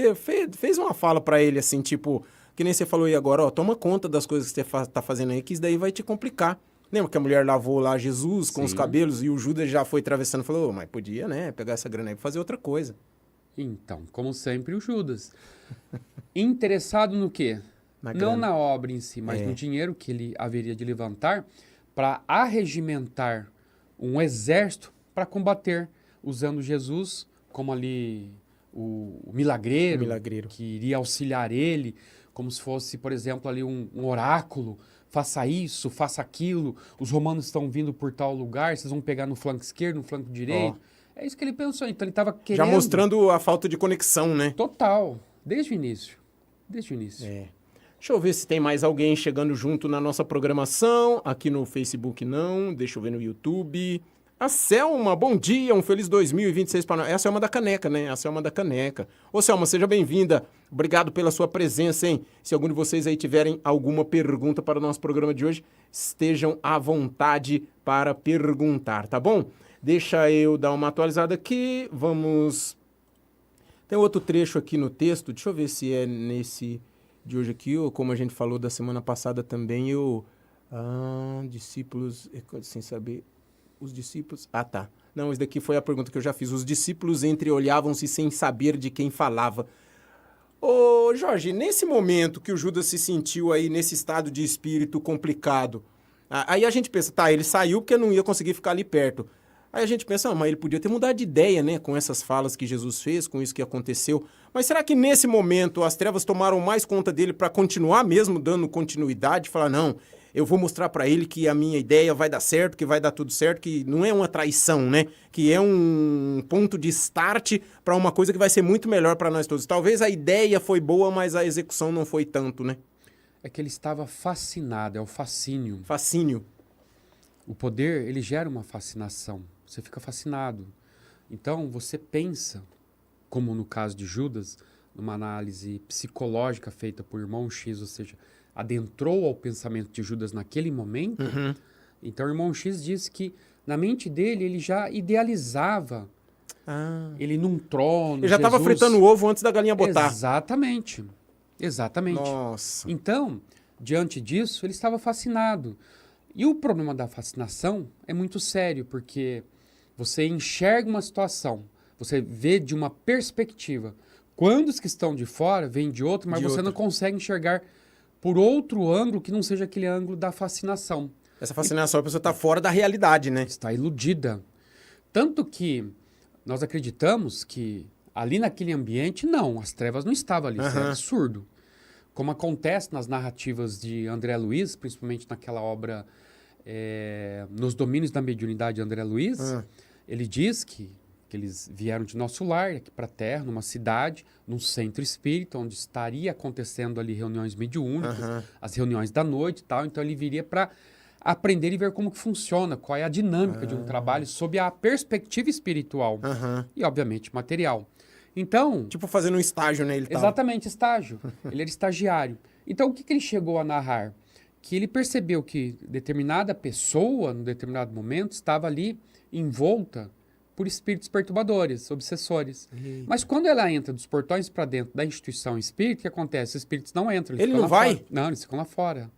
fez uma fala pra ele, assim, tipo, que nem você falou aí agora, ó, toma conta das coisas que você tá fazendo aí, que isso daí vai te complicar. Lembra que a mulher lavou lá Jesus com os cabelos e o Judas já foi atravessando e falou, mas podia, né, pegar essa grana aí pra fazer outra coisa. Então, como sempre, o Judas. Interessado no quê? Não na obra em si, mas no dinheiro que ele haveria de levantar para arregimentar um exército para combater, usando Jesus como ali o milagreiro, que iria auxiliar ele, como se fosse, por exemplo, ali um oráculo. Faça isso, faça aquilo. Os romanos estão vindo por tal lugar, vocês vão pegar no flanco esquerdo, no flanco direito. É isso que ele pensou. Então ele estava querendo... Já mostrando a falta de conexão, né? Total. Desde o início. Desde o início. Deixa eu ver se tem mais alguém chegando junto na nossa programação. Aqui no Facebook não. Deixa eu ver no YouTube. A Selma, bom dia, um feliz 2026 para nós. É a Selma da Caneca, né? A Selma da Caneca. Ô, Selma, seja bem-vinda. Obrigado pela sua presença, hein? Se algum de vocês aí tiverem alguma pergunta para o nosso programa de hoje, estejam à vontade para perguntar, tá bom? Deixa eu dar uma atualizada aqui. Vamos... Tem outro trecho aqui no texto. Deixa eu ver se é nesse de hoje aqui, ou como a gente falou da semana passada também, discípulos, sem saber... Os discípulos... Ah, tá. Não, isso daqui foi a pergunta que eu já fiz. Os discípulos entreolhavam-se sem saber de quem falava. Ô, Jorge, nesse momento que o Judas se sentiu aí nesse estado de espírito complicado, aí a gente pensa, tá, ele saiu porque não ia conseguir ficar ali perto. Aí a gente pensa, mas ele podia ter mudado de ideia, né, com essas falas que Jesus fez, com isso que aconteceu. Mas será que nesse momento as trevas tomaram mais conta dele para continuar mesmo dando continuidade? Falar, não... Eu vou mostrar para ele que a minha ideia vai dar certo, que vai dar tudo certo, que não é uma traição, né? Que é um ponto de start para uma coisa que vai ser muito melhor para nós todos. Talvez a ideia foi boa, mas a execução não foi tanto, né? É que ele estava fascinado, é o fascínio. Fascínio. O poder, ele gera uma fascinação. Você fica fascinado. Então, você pensa, como no caso de Judas, numa análise psicológica feita por irmão X, ou seja... adentrou ao pensamento de Judas naquele momento, então o irmão X diz que na mente dele ele já idealizava ele num trono. Ele já estava fritando o ovo antes da galinha botar. Exatamente. Exatamente. Nossa. Então, diante disso, ele estava fascinado. E o problema da fascinação é muito sério, porque você enxerga uma situação, você vê de uma perspectiva. Quando os que estão de fora vêm de outra, mas você não consegue enxergar por outro ângulo que não seja aquele ângulo da fascinação. Essa fascinação, a pessoa está fora da realidade, né? Está iludida. Tanto que nós acreditamos que ali naquele ambiente, não, as trevas não estavam ali, isso é absurdo. Como acontece nas narrativas de André Luiz, principalmente naquela obra Nos Domínios da Mediunidade de André Luiz, ele diz que eles vieram de nosso lar, aqui para a Terra, numa cidade, num centro espírita, onde estaria acontecendo ali reuniões mediúnicas, as reuniões da noite e tal. Então, ele viria para aprender e ver como que funciona, qual é a dinâmica de um trabalho sob a perspectiva espiritual e, obviamente, material. Então... Tipo fazendo um estágio, né? Exatamente, estágio. Ele era estagiário. Então, o que ele chegou a narrar? Que ele percebeu que determinada pessoa, num determinado momento, estava ali envolta por espíritos perturbadores, obsessores. Mas quando ela entra dos portões para dentro da instituição espírita, o que acontece? Os espíritos não entram. Ele não vai? Fora. Não, eles ficam lá fora.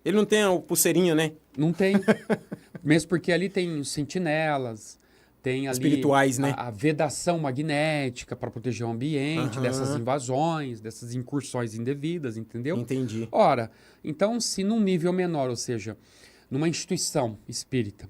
Ele não tem a pulseirinha, né? Não tem. Mesmo porque ali tem os sentinelas, tem ali espirituais, né? a vedação magnética para proteger o ambiente dessas invasões, dessas incursões indevidas, entendeu? Entendi. Ora, então se num nível menor, ou seja, numa instituição espírita,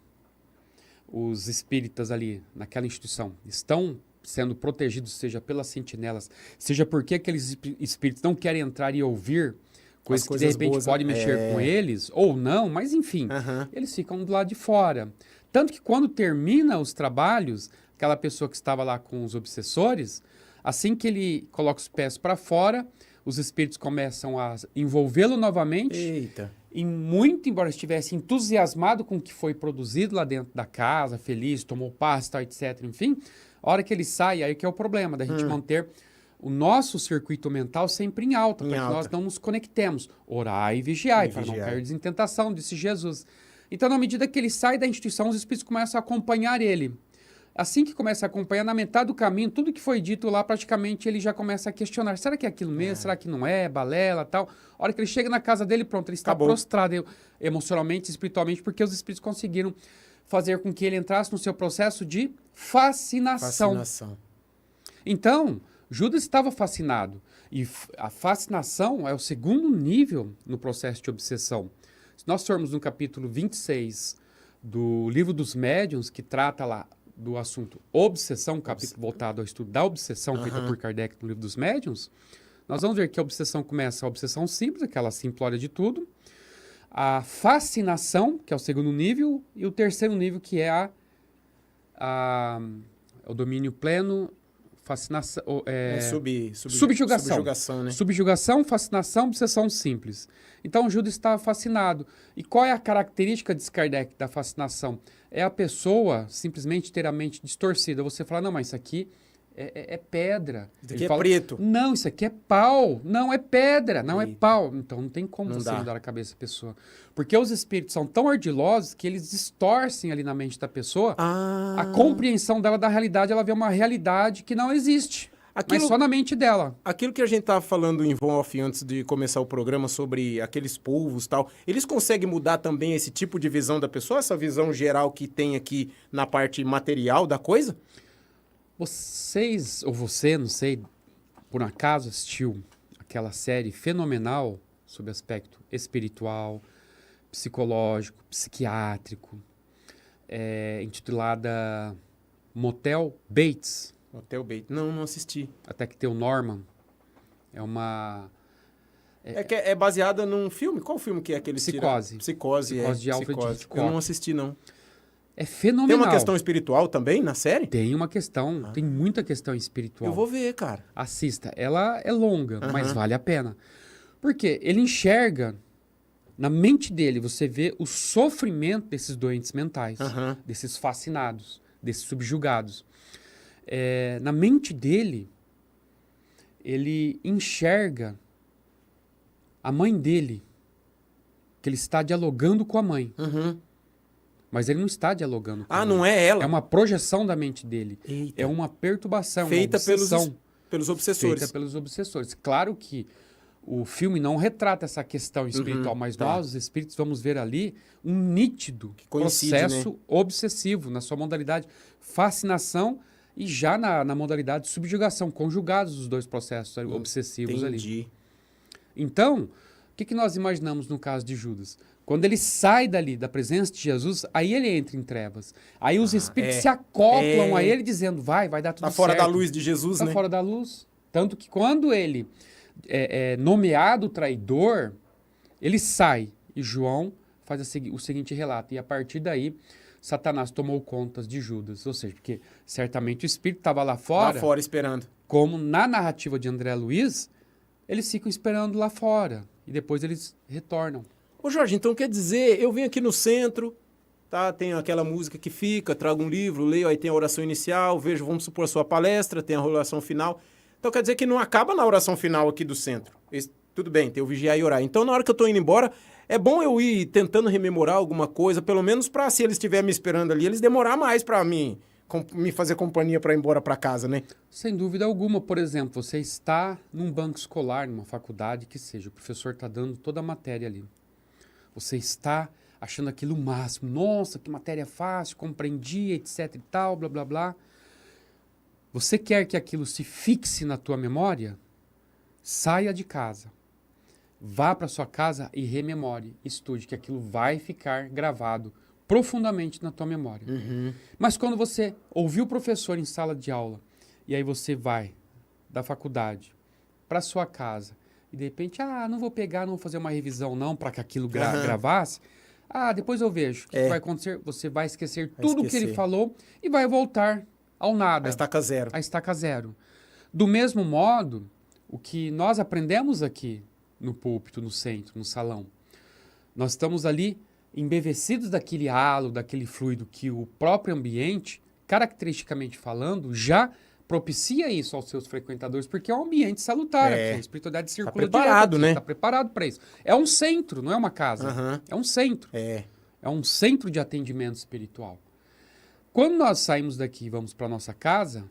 os espíritas ali naquela instituição estão sendo protegidos, seja pelas sentinelas, seja porque aqueles espíritos não querem entrar e ouvir coisas que de repente podem mexer com eles, ou não, mas enfim, eles ficam do lado de fora. Tanto que quando termina os trabalhos, aquela pessoa que estava lá com os obsessores, assim que ele coloca os pés para fora, os espíritos começam a envolvê-lo novamente. Eita. E muito, embora estivesse entusiasmado com o que foi produzido lá dentro da casa, feliz, tomou paz, etc., enfim, a hora que ele sai, aí que é o problema da gente manter o nosso circuito mental sempre em alta, para que nós não nos conectemos. Orai e vigiai, para não cair em tentação, disse Jesus. Então, na medida que ele sai da instituição, os espíritos começam a acompanhar ele. Assim que começa a acompanhar, na metade do caminho, tudo que foi dito lá, praticamente ele já começa a questionar. Será que é aquilo mesmo? Será que não é? Balela, tal. A hora que ele chega na casa dele, pronto, ele está prostrado emocionalmente, espiritualmente, porque os espíritos conseguiram fazer com que ele entrasse no seu processo de fascinação. Então, Judas estava fascinado. E a fascinação é o segundo nível no processo de obsessão. Se nós formos no capítulo 26 do Livro dos Médiuns, que trata lá do assunto obsessão, capítulo voltado ao estudo da obsessão feita por Kardec no Livro dos Médiuns, Nós vamos ver que a obsessão começa a obsessão simples, aquela simplória de tudo. A fascinação, que é o segundo nível. E o terceiro nível, que é o domínio pleno, fascinação... subjugação. Subjugação, né? Subjugação, fascinação, obsessão simples. Então, o Judas está fascinado. E qual é a característica de Kardec da fascinação? É a pessoa simplesmente ter a mente distorcida. Você fala, não, mas isso aqui é pedra. Isso aqui é preto. Não, isso aqui é pau. Não, é pedra. Não, é pau. Então, não tem como você mudar a cabeça da pessoa. Porque os espíritos são tão ardilosos que eles distorcem ali na mente da pessoa a compreensão dela da realidade. Ela vê uma realidade que não existe. Mas só na mente dela. Aquilo que a gente estava falando em off antes de começar o programa sobre aqueles polvos e tal, eles conseguem mudar também esse tipo de visão da pessoa? Essa visão geral que tem aqui na parte material da coisa? Vocês, ou você, não sei, por acaso assistiu aquela série fenomenal sobre aspecto espiritual, psicológico, psiquiátrico, intitulada Motel Bates? Motel Bates. Não assisti. Até que tem o Norman. É uma... É baseada num filme? Qual filme que é aquele? Psicose. Psicose de Alfred Hitchcock. Eu não assisti, não. É fenomenal. Tem uma questão espiritual também na série? Tem uma questão, tem muita questão espiritual. Eu vou ver, cara. Assista. Ela é longa, mas vale a pena. Porque ele enxerga, na mente dele, você vê o sofrimento desses doentes mentais, desses fascinados, desses subjugados. Na mente dele, ele enxerga a mãe dele, que ele está dialogando com a mãe. Mas ele não está dialogando com a mãe. Não é ela? É uma projeção da mente dele. Eita. É uma perturbação, feita uma obsessão. pelos obsessores. Feita pelos obsessores. Claro que o filme não retrata essa questão espiritual, mas nós, os espíritos, vamos ver ali um nítido processo obsessivo na sua modalidade fascinação e já na modalidade subjugação, conjugados os dois processos obsessivos ali. Então, o que nós imaginamos no caso de Judas? Quando ele sai dali, da presença de Jesus, aí ele entra em trevas. Aí os espíritos se acoplam a ele dizendo, vai dar tudo certo. Tá fora da luz de Jesus, né? Tá fora da luz. Tanto que quando ele é nomeado traidor, ele sai. E João faz o seguinte relato. E a partir daí, Satanás tomou contas de Judas. Ou seja, porque certamente o espírito estava lá fora. Lá fora esperando. Como na narrativa de André Luiz, eles ficam esperando lá fora. E depois eles retornam. Ô Jorge, então quer dizer, eu venho aqui no centro, tá? Tem aquela música que fica, trago um livro, leio, aí tem a oração inicial, vejo, vamos supor, a sua palestra, tem a oração final. Então quer dizer que não acaba na oração final aqui do centro. Tudo bem, tem o vigiar e orar. Então na hora que eu tô indo embora, é bom eu ir tentando rememorar alguma coisa, pelo menos para se eles estiverem me esperando ali, eles demorar mais para me fazer companhia para ir embora para casa, né? Sem dúvida alguma. Por exemplo, você está num banco escolar, numa faculdade, que seja, o professor está dando toda a matéria ali. Você está achando aquilo o máximo. Nossa, que matéria fácil, compreendi, etc e tal, blá, blá, blá. Você quer que aquilo se fixe na tua memória? Saia de casa. Vá para sua casa e rememore. Estude, que aquilo vai ficar gravado profundamente na tua memória. Mas quando você ouviu o professor em sala de aula, e aí você vai da faculdade para sua casa, e de repente, não vou pegar, não vou fazer uma revisão não, para que aquilo gravasse. Depois eu vejo. O que vai acontecer? Você vai esquecer tudo o que ele falou e vai voltar ao nada. A estaca zero. A estaca zero. Do mesmo modo, o que nós aprendemos aqui no púlpito, no centro, no salão, nós estamos ali embevecidos daquele halo, daquele fluido que o próprio ambiente, caracteristicamente falando, já propicia isso aos seus frequentadores, porque é um ambiente salutar aqui. A espiritualidade circula direto. Tá preparado, né? Está preparado para isso. É um centro, não é uma casa. É um centro. É um centro de atendimento espiritual. Quando nós saímos daqui e vamos para a nossa casa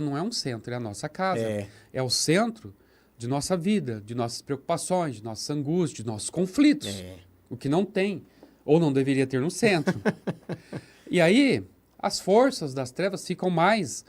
não é um centro, é a nossa casa. É o centro de nossa vida, de nossas preocupações, de nossas angústias, de nossos conflitos. O que não tem, ou não deveria ter no centro. E aí, as forças das trevas ficam mais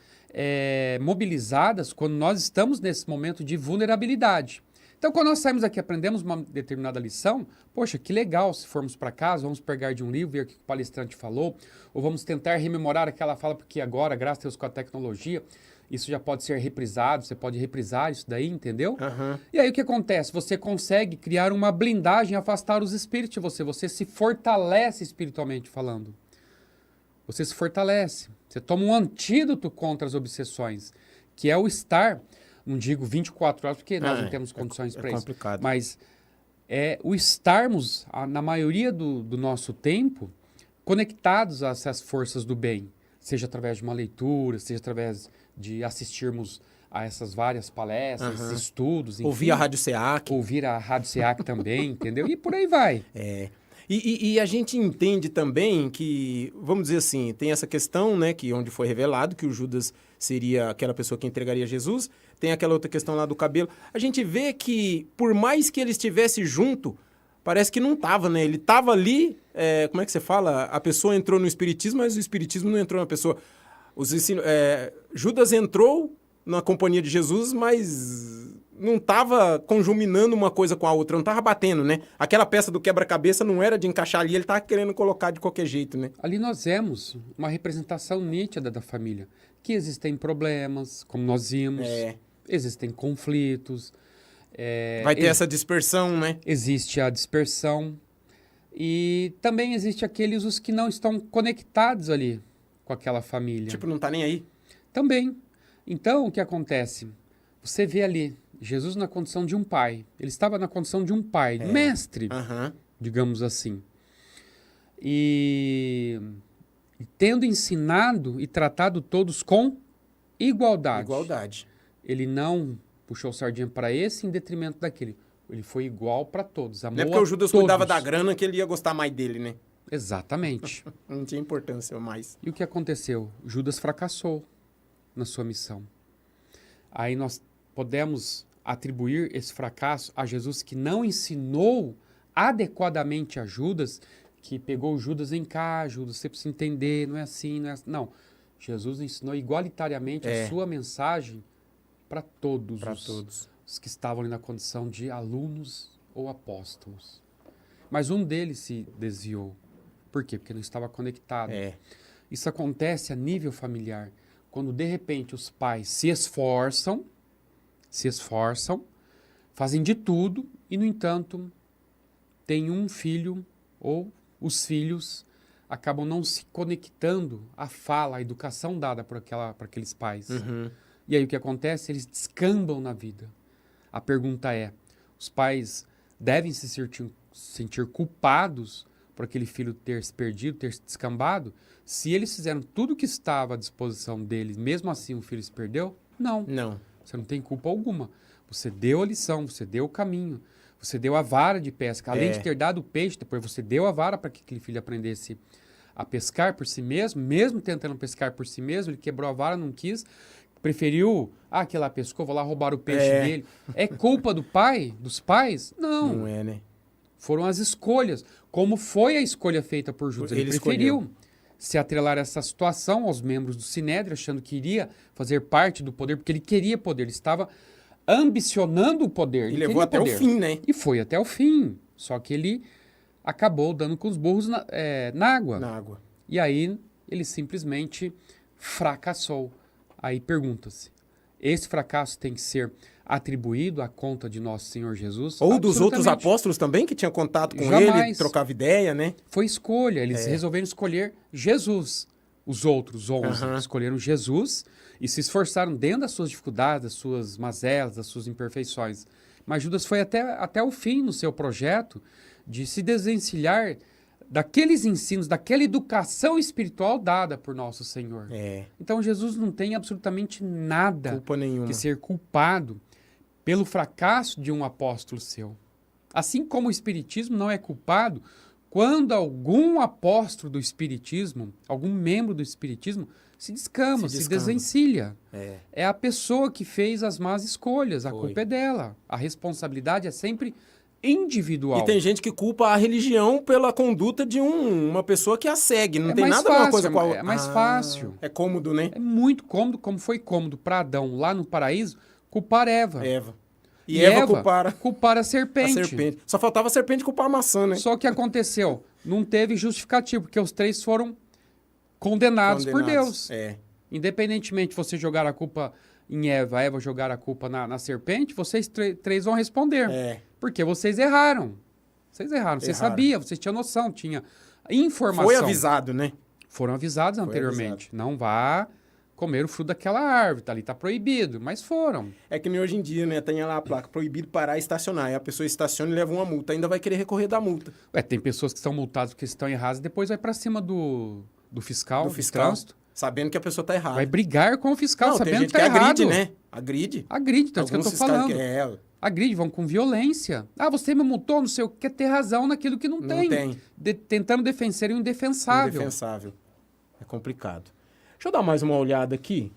mobilizadas quando nós estamos nesse momento de vulnerabilidade. Então, quando nós saímos aqui e aprendemos uma determinada lição, poxa, que legal, se formos para casa, vamos pegar de um livro, ver o que o palestrante falou, ou vamos tentar rememorar aquela fala, porque agora, graças a Deus com a tecnologia, Isso já pode ser reprisado, você pode reprisar isso daí, entendeu? Aham. E aí o que acontece? Você consegue criar uma blindagem e afastar os espíritos de você. Você se fortalece espiritualmente falando. Você se fortalece. Você toma um antídoto contra as obsessões, que é o estar, não digo 24 horas, porque nós não temos condições para isso. Complicado. Mas é o estarmos, na maioria do nosso tempo, conectados a essas forças do bem. Seja através de uma leitura, seja através de assistirmos a essas várias palestras, estudos, enfim. Ouvir a Rádio SEAC. Ouvir a Rádio SEAC também, entendeu? E por aí vai. É. E a gente entende também que, vamos dizer assim, tem essa questão, né, que onde foi revelado que o Judas seria aquela pessoa que entregaria Jesus, tem aquela outra questão lá do cabelo. A gente vê que, por mais que ele estivesse junto, parece que não estava, né? Ele estava ali, como é que você fala? A pessoa entrou no espiritismo, mas o espiritismo não entrou na pessoa. Judas entrou na companhia de Jesus, mas não estava conjuminando uma coisa com a outra, não estava batendo, né? Aquela peça do quebra-cabeça não era de encaixar ali, ele estava querendo colocar de qualquer jeito, né? Ali nós vemos uma representação nítida da família, que existem problemas, como nós vimos, existem conflitos. Vai ter essa dispersão, né? Existe a dispersão e também existe aqueles os que não estão conectados ali com aquela família. Tipo, não tá nem aí. Também. Então, o que acontece? Você vê ali Jesus na condição de um pai. Ele estava na condição de um pai, mestre, digamos assim. E tendo ensinado e tratado todos com igualdade. Igualdade. Ele não puxou sardinha para esse em detrimento daquele. Ele foi igual para todos. Amou não é porque o Judas todos. cuidava da grana que ele ia gostar mais dele, né? Exatamente. Não tinha importância mais. E o que aconteceu? Judas fracassou na sua missão. Aí nós podemos atribuir esse fracasso a Jesus, que não ensinou adequadamente a Judas, que pegou Judas em cá, Judas, você precisa entender, não é assim, não é assim. Não. Jesus ensinou igualitariamente a sua mensagem para todos, os que estavam ali na condição de alunos ou apóstolos. Mas um deles se desviou. Por quê? Porque não estava conectado. Isso acontece a nível familiar. Quando, de repente, os pais se esforçam, fazem de tudo e, no entanto, tem um filho ou os filhos acabam não se conectando à fala, à educação dada por aqueles pais. E aí o que acontece? Eles descambam na vida. A pergunta é, os pais devem se sentir culpados por aquele filho ter se perdido, ter se descambado? Se eles fizeram tudo o que estava à disposição deles, mesmo assim o filho se perdeu? Não. Não. Você não tem culpa alguma. Você deu a lição, você deu o caminho, você deu a vara de pesca. Além de ter dado o peixe, depois você deu a vara para que aquele filho aprendesse a pescar por si mesmo, mesmo tentando pescar por si mesmo, ele quebrou a vara, não quis, preferiu, que lá pescou, vou lá roubar o peixe dele. É culpa do pai, dos pais? Não. Não é, né? Foram as escolhas. Como foi a escolha feita por Judas? Ele preferiu se atrelar a essa situação aos membros do Sinédrio, achando que iria fazer parte do poder, porque ele queria poder, ele estava ambicionando o poder. E levou até o fim, né? E foi até o fim. Só que ele acabou dando com os burros na água. Na água. E aí ele simplesmente fracassou. Aí pergunta-se, esse fracasso tem que ser atribuído à conta de nosso Senhor Jesus? Ou dos outros apóstolos também, que tinham contato com ele, trocava ideia, né? Foi escolha, eles resolveram escolher Jesus. Os outros 11 escolheram Jesus e se esforçaram dentro das suas dificuldades, das suas mazelas, das suas imperfeições. Mas Judas foi até o fim no seu projeto de se desvencilhar daqueles ensinos, daquela educação espiritual dada por nosso Senhor. Então Jesus não tem absolutamente nada culpa nenhuma que ser culpado pelo fracasso de um apóstolo seu. Assim como o Espiritismo não é culpado quando algum apóstolo do Espiritismo, algum membro do Espiritismo, se descama, se desvencilha. É a pessoa que fez as más escolhas, a culpa é dela. A responsabilidade é sempre individual. E tem gente que culpa a religião pela conduta de uma pessoa que a segue. Não tem nada a ver uma coisa com a outra. É mais fácil. É cômodo, né? É muito cômodo, como foi cômodo para Adão lá no paraíso, culpar Eva. E Eva culpar a serpente. Só faltava a serpente culpar a maçã, né? Só que aconteceu, não teve justificativo, porque os três foram condenados por Deus. Independentemente de você jogar a culpa em Eva, Eva jogar a culpa na serpente, vocês três vão responder. Porque vocês erraram. Vocês erraram. Vocês sabiam, vocês tinham noção, tinha informação. Foi avisado, né? Foram avisados anteriormente. Não vá comer o fruto daquela árvore, ali tá proibido, mas foram. É que nem hoje em dia, né? Tem lá a placa, proibido parar e estacionar. Aí a pessoa estaciona e leva uma multa. Ainda vai querer recorrer da multa. Tem pessoas que estão multadas porque estão erradas e depois vai para cima do fiscal, do trânsito. Sabendo que a pessoa tá errada. Vai brigar com o fiscal, sabendo tem gente que tá errado. Agride, né? Agride. Então é isso que eu tô falando. Agride, vão com violência. Você me multou, não sei o que, quer ter razão naquilo que não tem. Tentando defender o indefensável. Indefensável. É complicado. Deixa eu dar mais uma olhada aqui.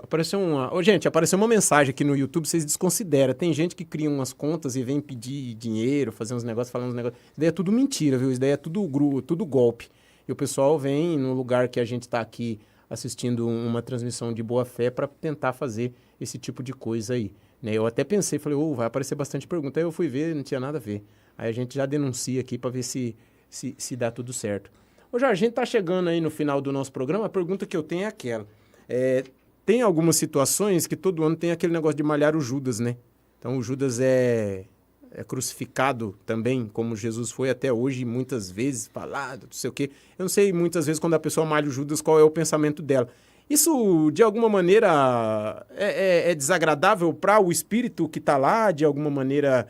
Apareceu uma mensagem aqui no YouTube, vocês desconsideram. Tem gente que cria umas contas e vem pedir dinheiro, fazer uns negócios, falando uns negócios. Isso daí é tudo mentira, viu? Isso daí é tudo golpe. E o pessoal vem no lugar que a gente está aqui assistindo uma transmissão de boa fé para tentar fazer esse tipo de coisa aí. Né? Eu até pensei, falei, vai aparecer bastante pergunta. Aí eu fui ver, não tinha nada a ver. Aí a gente já denuncia aqui para ver se dá tudo certo. Ô, Jorge, a gente está chegando aí no final do nosso programa. A pergunta que eu tenho é aquela. Tem algumas situações que todo ano tem aquele negócio de malhar o Judas, né? Então o Judas é crucificado também, como Jesus foi até hoje, muitas vezes falado, não sei o quê. Eu não sei, muitas vezes, quando a pessoa malha o Judas, qual é o pensamento dela. Isso, de alguma maneira, é desagradável para o espírito que está lá, de alguma maneira...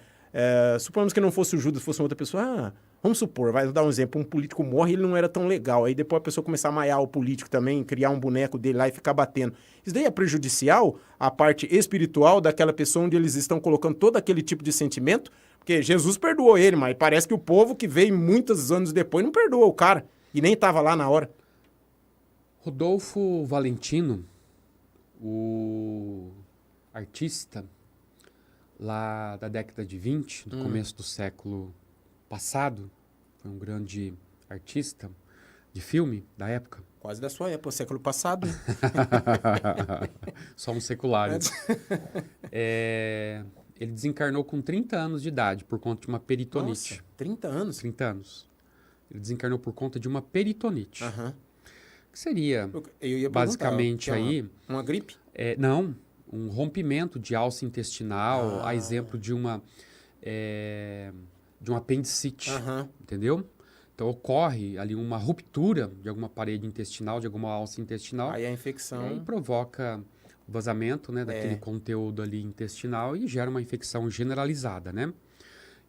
suponhamos que não fosse o Judas, fosse uma outra pessoa... Vamos supor, vai dar um exemplo, um político morre e ele não era tão legal. Aí depois a pessoa começar a maiar o político também, criar um boneco dele lá e ficar batendo. Isso daí é prejudicial à parte espiritual daquela pessoa onde eles estão colocando todo aquele tipo de sentimento? Porque Jesus perdoou ele, mas parece que o povo que veio muitos anos depois não perdoou o cara. E nem estava lá na hora. Rodolfo Valentino, o artista lá da década de 20, do começo do século passado, foi um grande artista de filme da época. Quase da sua época, século passado. Somos seculares. Ele desencarnou com 30 anos de idade por conta de uma peritonite. Nossa, 30 anos? 30 anos. Ele desencarnou por conta de uma peritonite. Que seria, eu ia basicamente, aí... Uma gripe? Não, um rompimento de alça intestinal, a exemplo de uma apendicite, entendeu? Então, ocorre ali uma ruptura de alguma parede intestinal, de alguma alça intestinal. Aí a infecção... E aí provoca o vazamento, né, daquele conteúdo ali intestinal e gera uma infecção generalizada, né?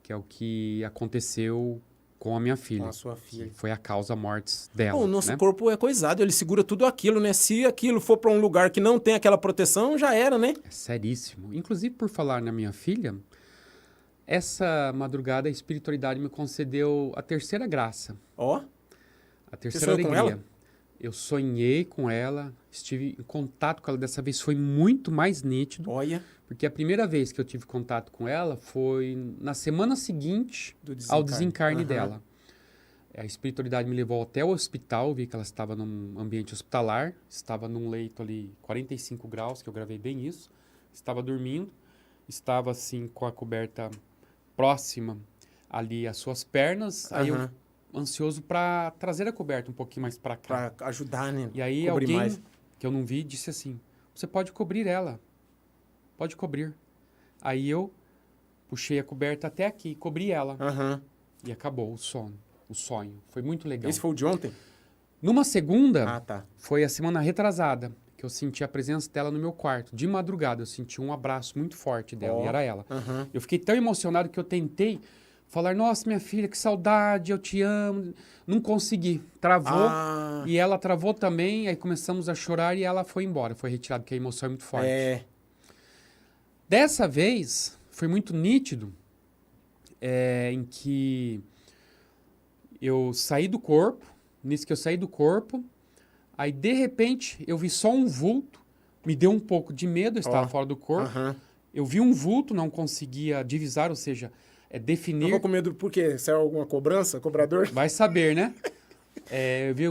Que é o que aconteceu com a minha filha. Com a sua filha. Foi a causa mortes dela. O nosso né? corpo é coisado, ele segura tudo aquilo, né? Se aquilo for para um lugar que não tem aquela proteção, já era, né? É seríssimo. Inclusive, por falar na minha filha, essa madrugada a espiritualidade me concedeu a terceira graça. A terceira alegria. Com ela? Eu sonhei com ela, estive em contato com ela, dessa vez foi muito mais nítido. Olha. Porque a primeira vez que eu tive contato com ela foi na semana seguinte ao desencarne dela. A espiritualidade me levou até o hospital, vi que ela estava num ambiente hospitalar, estava num leito ali 45 graus, que eu gravei bem isso, estava dormindo, estava assim com a coberta próxima ali às suas pernas, aí eu ansioso para trazer a coberta um pouquinho mais para cá. Para ajudar, né? E aí cobrir alguém mais. Que eu não vi disse assim, você pode cobrir ela, pode cobrir. Aí eu puxei a coberta até aqui, cobri ela e acabou o sonho. Foi muito legal. Esse foi o de ontem? Numa segunda, tá. Foi a semana retrasada, que eu senti a presença dela no meu quarto. De madrugada, eu senti um abraço muito forte dela, e era ela. Eu fiquei tão emocionado que eu tentei falar, nossa, minha filha, que saudade, eu te amo. Não consegui. Travou, e ela travou também, aí começamos a chorar e ela foi embora. Foi retirada, porque a emoção é muito forte. Dessa vez, foi muito nítido, em que eu saí do corpo, nisso que eu saí do corpo, aí de repente eu vi só um vulto, me deu um pouco de medo, eu estava fora do corpo, eu vi um vulto, não conseguia divisar, ou seja, definir... Eu vou com medo por quê? Se é alguma cobrança, cobrador? Vai saber, né?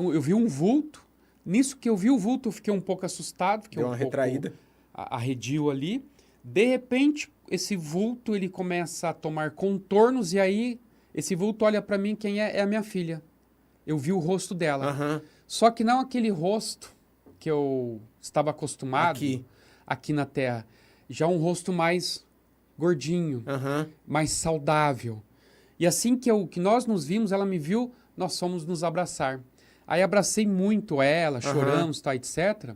Eu vi um vulto, nisso que eu vi o vulto eu fiquei um pouco assustado, fiquei deu uma retraída. Arredio ali, de repente esse vulto ele começa a tomar contornos e aí esse vulto olha para mim, quem é? É a minha filha. Eu vi o rosto dela. Só que não aquele rosto que eu estava acostumado aqui na Terra. Já um rosto mais gordinho, mais saudável. E assim que nós nos vimos, ela me viu, nós fomos nos abraçar. Aí abracei muito ela, choramos, tá, etc.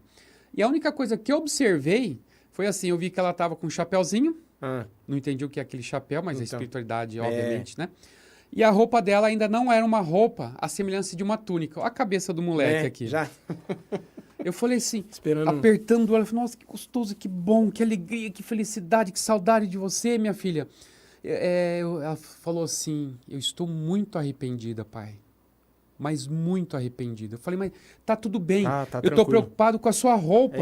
E a única coisa que eu observei foi assim, eu vi que ela estava com um chapéuzinho, não entendi o que é aquele chapéu, mas a espiritualidade, obviamente, né? E a roupa dela ainda não era uma roupa, a semelhança de uma túnica. Olha a cabeça do moleque aqui. Já. Eu falei assim, apertando ela, falei, nossa, que gostoso, que bom, que alegria, que felicidade, que saudade de você, minha filha. Ela falou assim, eu estou muito arrependida, pai. Mas muito arrependida. Eu falei, mas tá tudo bem, eu estou preocupado com a sua roupa.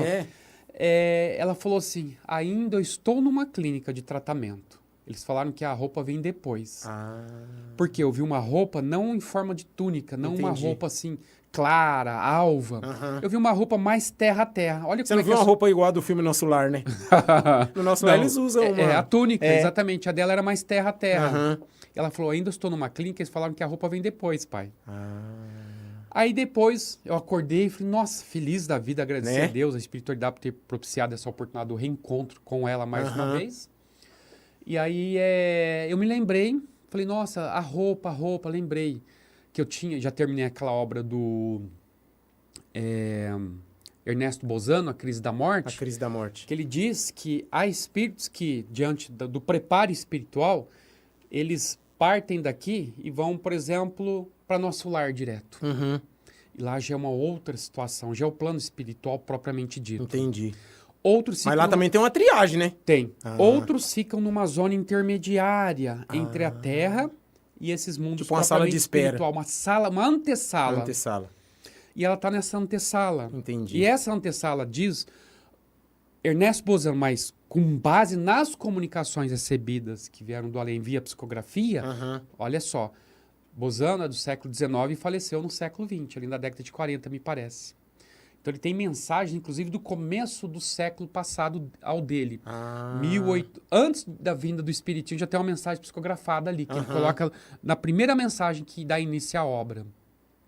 Ela falou assim, ainda eu estou numa clínica de tratamento. Eles falaram que a roupa vem depois. Porque eu vi uma roupa não em forma de túnica, não uma roupa assim, clara, alva. Eu vi uma roupa mais terra a terra. Olha Você não viu uma roupa igual a do filme Nosso Lar, né? No Nosso Lar eles usam uma... a túnica, exatamente. A dela era mais terra a terra. Ela falou, ainda estou numa clínica, eles falaram que a roupa vem depois, pai. Aí depois eu acordei e falei, nossa, feliz da vida, agradecer a Deus, a espiritualidade por ter propiciado essa oportunidade do reencontro com ela mais uma vez. E aí eu me lembrei, falei, nossa, a roupa, lembrei que eu já terminei aquela obra do Ernesto Bozano, A Crise da Morte. A Crise da Morte. Que ele diz que há espíritos que, diante do preparo espiritual, eles partem daqui e vão, por exemplo, para nosso lar direto. E lá já é uma outra situação, já é o plano espiritual propriamente dito. Entendi. Outros Mas lá também tem uma triagem, né? Tem. Outros ficam numa zona intermediária entre a Terra e esses mundos tipo uma sala de espera. Uma antessala. Uma antessala. E ela está nessa antessala. Entendi. E essa antessala diz, Ernesto Bozano, mas com base nas comunicações recebidas que vieram do além via psicografia, olha só, Bozano é do século XIX e faleceu no século XX, ali na década de 40, me parece. Então ele tem mensagem, inclusive, do começo do século passado ao dele. Antes da vinda do Espiritismo, já tem uma mensagem psicografada ali, que ele coloca na primeira mensagem que dá início à obra.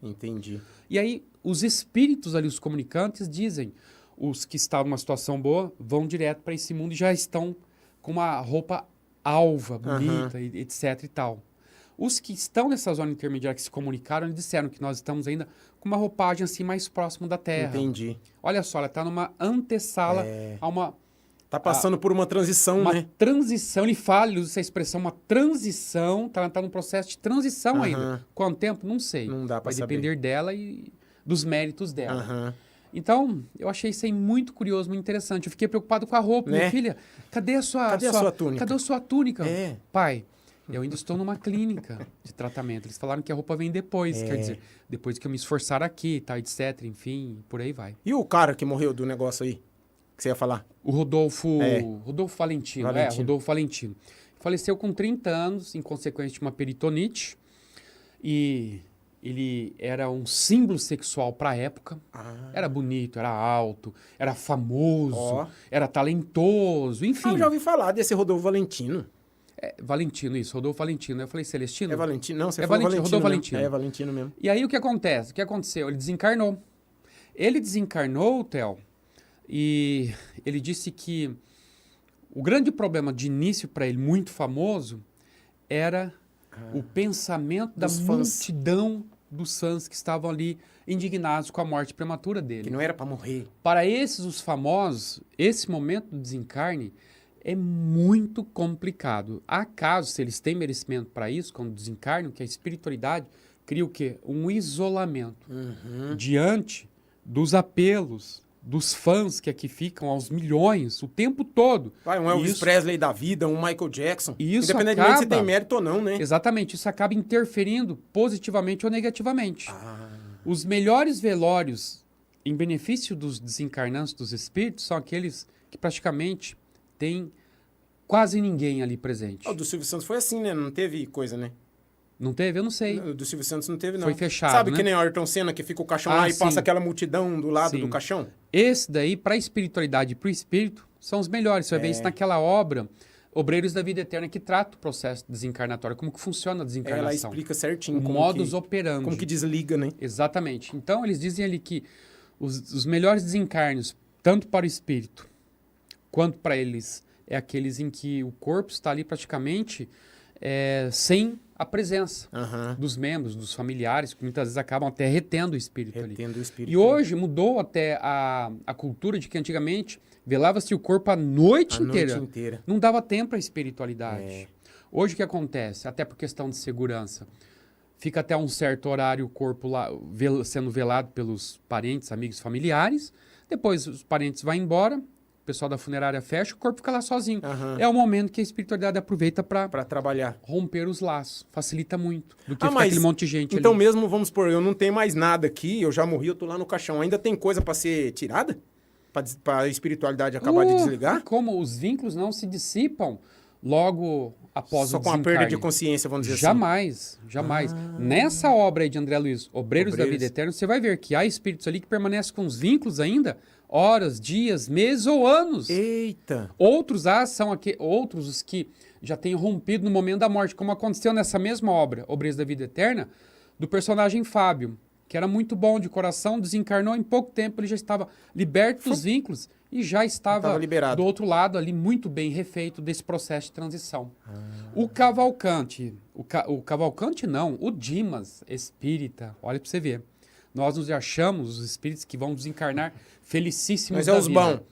Entendi. E aí, os espíritos ali, os comunicantes, dizem, os que estavam numa situação boa, vão direto para esse mundo e já estão com uma roupa alva, bonita, etc e tal. Os que estão nessa zona intermediária, que se comunicaram, eles disseram que nós estamos ainda com uma roupagem assim mais próximo da Terra. Entendi. Olha só, ela está numa antessala a uma... Está passando por uma transição, uma né? Uma transição, ele fala, ele usa essa expressão, uma transição, ela está num processo de transição ainda. Quanto tempo? Não sei. Não dá para saber. Vai depender dela e dos méritos dela. Então, eu achei isso aí muito curioso, muito interessante. Eu fiquei preocupado com a roupa. Minha filha, cadê a sua túnica? Cadê a sua túnica? Pai, eu ainda estou numa clínica de tratamento. Eles falaram que a roupa vem depois, quer dizer, depois que eu me esforçar aqui, tá, etc, enfim, por aí vai. E o cara que morreu do negócio aí, que você ia falar? O Rodolfo Valentino. Rodolfo Valentino. Faleceu com 30 anos, em consequência de uma peritonite, e ele era um símbolo sexual para a época. Era bonito, era alto, era famoso, era talentoso, enfim. Eu já ouvi falar desse Rodolfo Valentino. Valentino, isso, Rodolfo Valentino. Eu falei Celestino? É Valentino? Não, você falou Valentino. Rodolfo Valentino. É Valentino mesmo. E aí o que acontece? O que aconteceu? Ele desencarnou. Ele desencarnou, Theo, e ele disse que o grande problema de início para ele, muito famoso, era o pensamento da multidão dos fãs que estavam ali indignados com a morte prematura dele. Que não era para morrer. Para esses, os famosos, esse momento do desencarne é muito complicado. Há casos, se eles têm merecimento para isso, quando desencarnam, que a espiritualidade cria o quê? Um isolamento diante dos apelos dos fãs que aqui ficam aos milhões o tempo todo. Um Elvis Presley da vida, um Michael Jackson. Isso independentemente se tem mérito ou não, né? Exatamente. Isso acaba interferindo positivamente ou negativamente. Os melhores velórios em benefício dos desencarnantes, dos espíritos, são aqueles que praticamente tem quase ninguém ali presente. O do Silvio Santos foi assim, né? Não teve coisa, né? Não teve? Eu não sei. O do Silvio Santos não teve, não. Foi fechado, Sabe, né? que nem o Ayrton Senna, que fica o caixão lá e passa aquela multidão do lado do caixão? Esse daí, para a espiritualidade e para o espírito, são os melhores. Você vai ver isso naquela obra, Obreiros da Vida Eterna, que trata o processo desencarnatório, como que funciona a desencarnação. Ela explica certinho. O modus operandi. Como que desliga, né? Exatamente. Então, eles dizem ali que Os melhores desencarnes, tanto para o espírito quanto para eles, é aqueles em que o corpo está ali praticamente sem a presença dos membros, dos familiares, que muitas vezes acabam até retendo o espírito ali. Retendo o espírito. E hoje mudou até a cultura de que antigamente velava-se o corpo a noite inteira. Não dava tempo para a espiritualidade. Hoje o que acontece? Até por questão de segurança. Fica até um certo horário o corpo lá sendo velado pelos parentes, amigos, familiares. Depois os parentes vão embora, o pessoal da funerária fecha, o corpo fica lá sozinho. É o momento que a espiritualidade aproveita para trabalhar. Romper os laços. Facilita muito do que ficar aquele monte de gente então ali. Mesmo, vamos supor, eu não tenho mais nada aqui, eu já morri, eu tô lá no caixão. Ainda tem coisa para ser tirada? Para a espiritualidade acabar de desligar? Como os vínculos não se dissipam logo após o desencarne. Só com a perda de consciência, vamos dizer jamais, assim. Jamais. Nessa obra aí de André Luiz, Obreiros da Vida Eterna, você vai ver que há espíritos ali que permanecem com os vínculos ainda, horas, dias, meses ou anos. Eita! Outros são outros os que já têm rompido no momento da morte, como aconteceu nessa mesma obra, Obreiros da Vida Eterna, do personagem Fábio, que era muito bom de coração, desencarnou em pouco tempo, ele já estava liberto dos vínculos e já estava do outro lado ali muito bem refeito desse processo de transição. O Cavalcante, o Cavalcante não, o Dimas, espírita, olha para você ver. Nós nos achamos os espíritos que vão desencarnar felicíssimos da vida. Mas é os bons.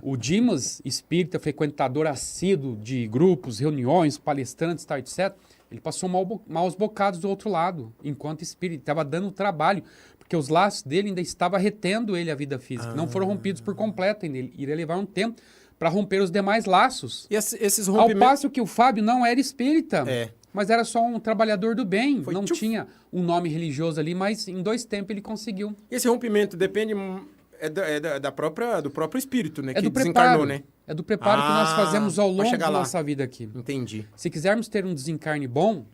O Dimas, espírita, frequentador assíduo de grupos, reuniões, palestrantes, tal, etc., ele passou maus bocados do outro lado, enquanto espírito. Estava dando trabalho, porque os laços dele ainda estavam retendo ele a vida física. Não foram rompidos por completo ainda. Ele iria levar um tempo para romper os demais laços. E esses rompimentos... Ao passo que o Fábio não era espírita, mas era só um trabalhador do bem. Não tinha um nome religioso ali, mas em 2 tempos ele conseguiu. E esse rompimento depende... do próprio espírito, né? Que desencarnou, né? É do preparo que nós fazemos ao longo da nossa vida aqui. Entendi. Se quisermos ter um desencarne bom,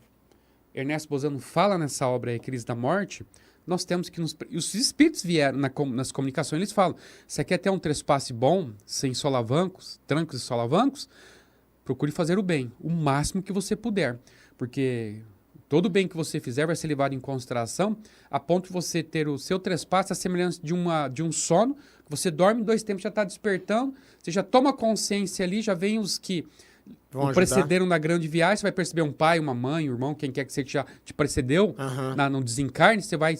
Ernesto Bozano fala nessa obra aí, Crise da Morte, nós temos que os espíritos vieram nas comunicações, eles falam, você quer ter um trespasse bom, sem solavancos, trancos e solavancos, procure fazer o bem, o máximo que você puder. Porque todo bem que você fizer vai ser levado em consideração a ponto de você ter o seu trespasse a semelhança de um sono. Você dorme 2 tempos, já está despertando, você já toma consciência ali, já vem os que o precederam na grande viagem, você vai perceber um pai, uma mãe, um irmão, quem quer que seja que já te precedeu no desencarne, você vai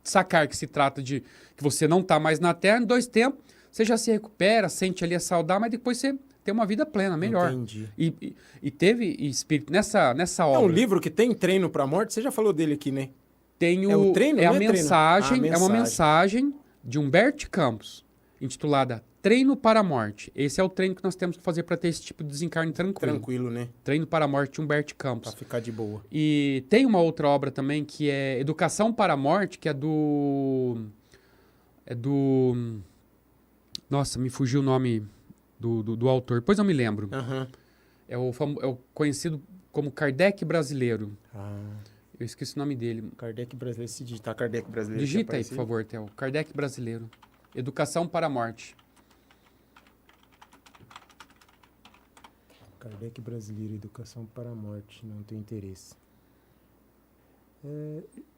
sacar que se trata de que você não está mais na Terra, em 2 tempos, você já se recupera, sente ali a saudade, mas depois você tem uma vida plena, melhor. Entendi. E teve espírito nessa obra. É um livro que tem treino para a morte, você já falou dele aqui, né? Tem o treino, é uma mensagem de Humberto Campos, intitulada Treino para a Morte. Esse é o treino que nós temos que fazer para ter esse tipo de desencarne tranquilo. Tranquilo, né? Treino para a Morte de Humberto Campos. Para ficar de boa. E tem uma outra obra também que é Educação para a Morte, que é do... Nossa, me fugiu o nome do autor. Depois eu me lembro. É o conhecido como Kardec brasileiro. Eu esqueci o nome dele. Kardec brasileiro. Se digitar Kardec brasileiro... Digita aí, por favor, Theo. Kardec brasileiro. Educação para a Morte. Kardec brasileiro, Educação para a Morte. Não tenho interesse.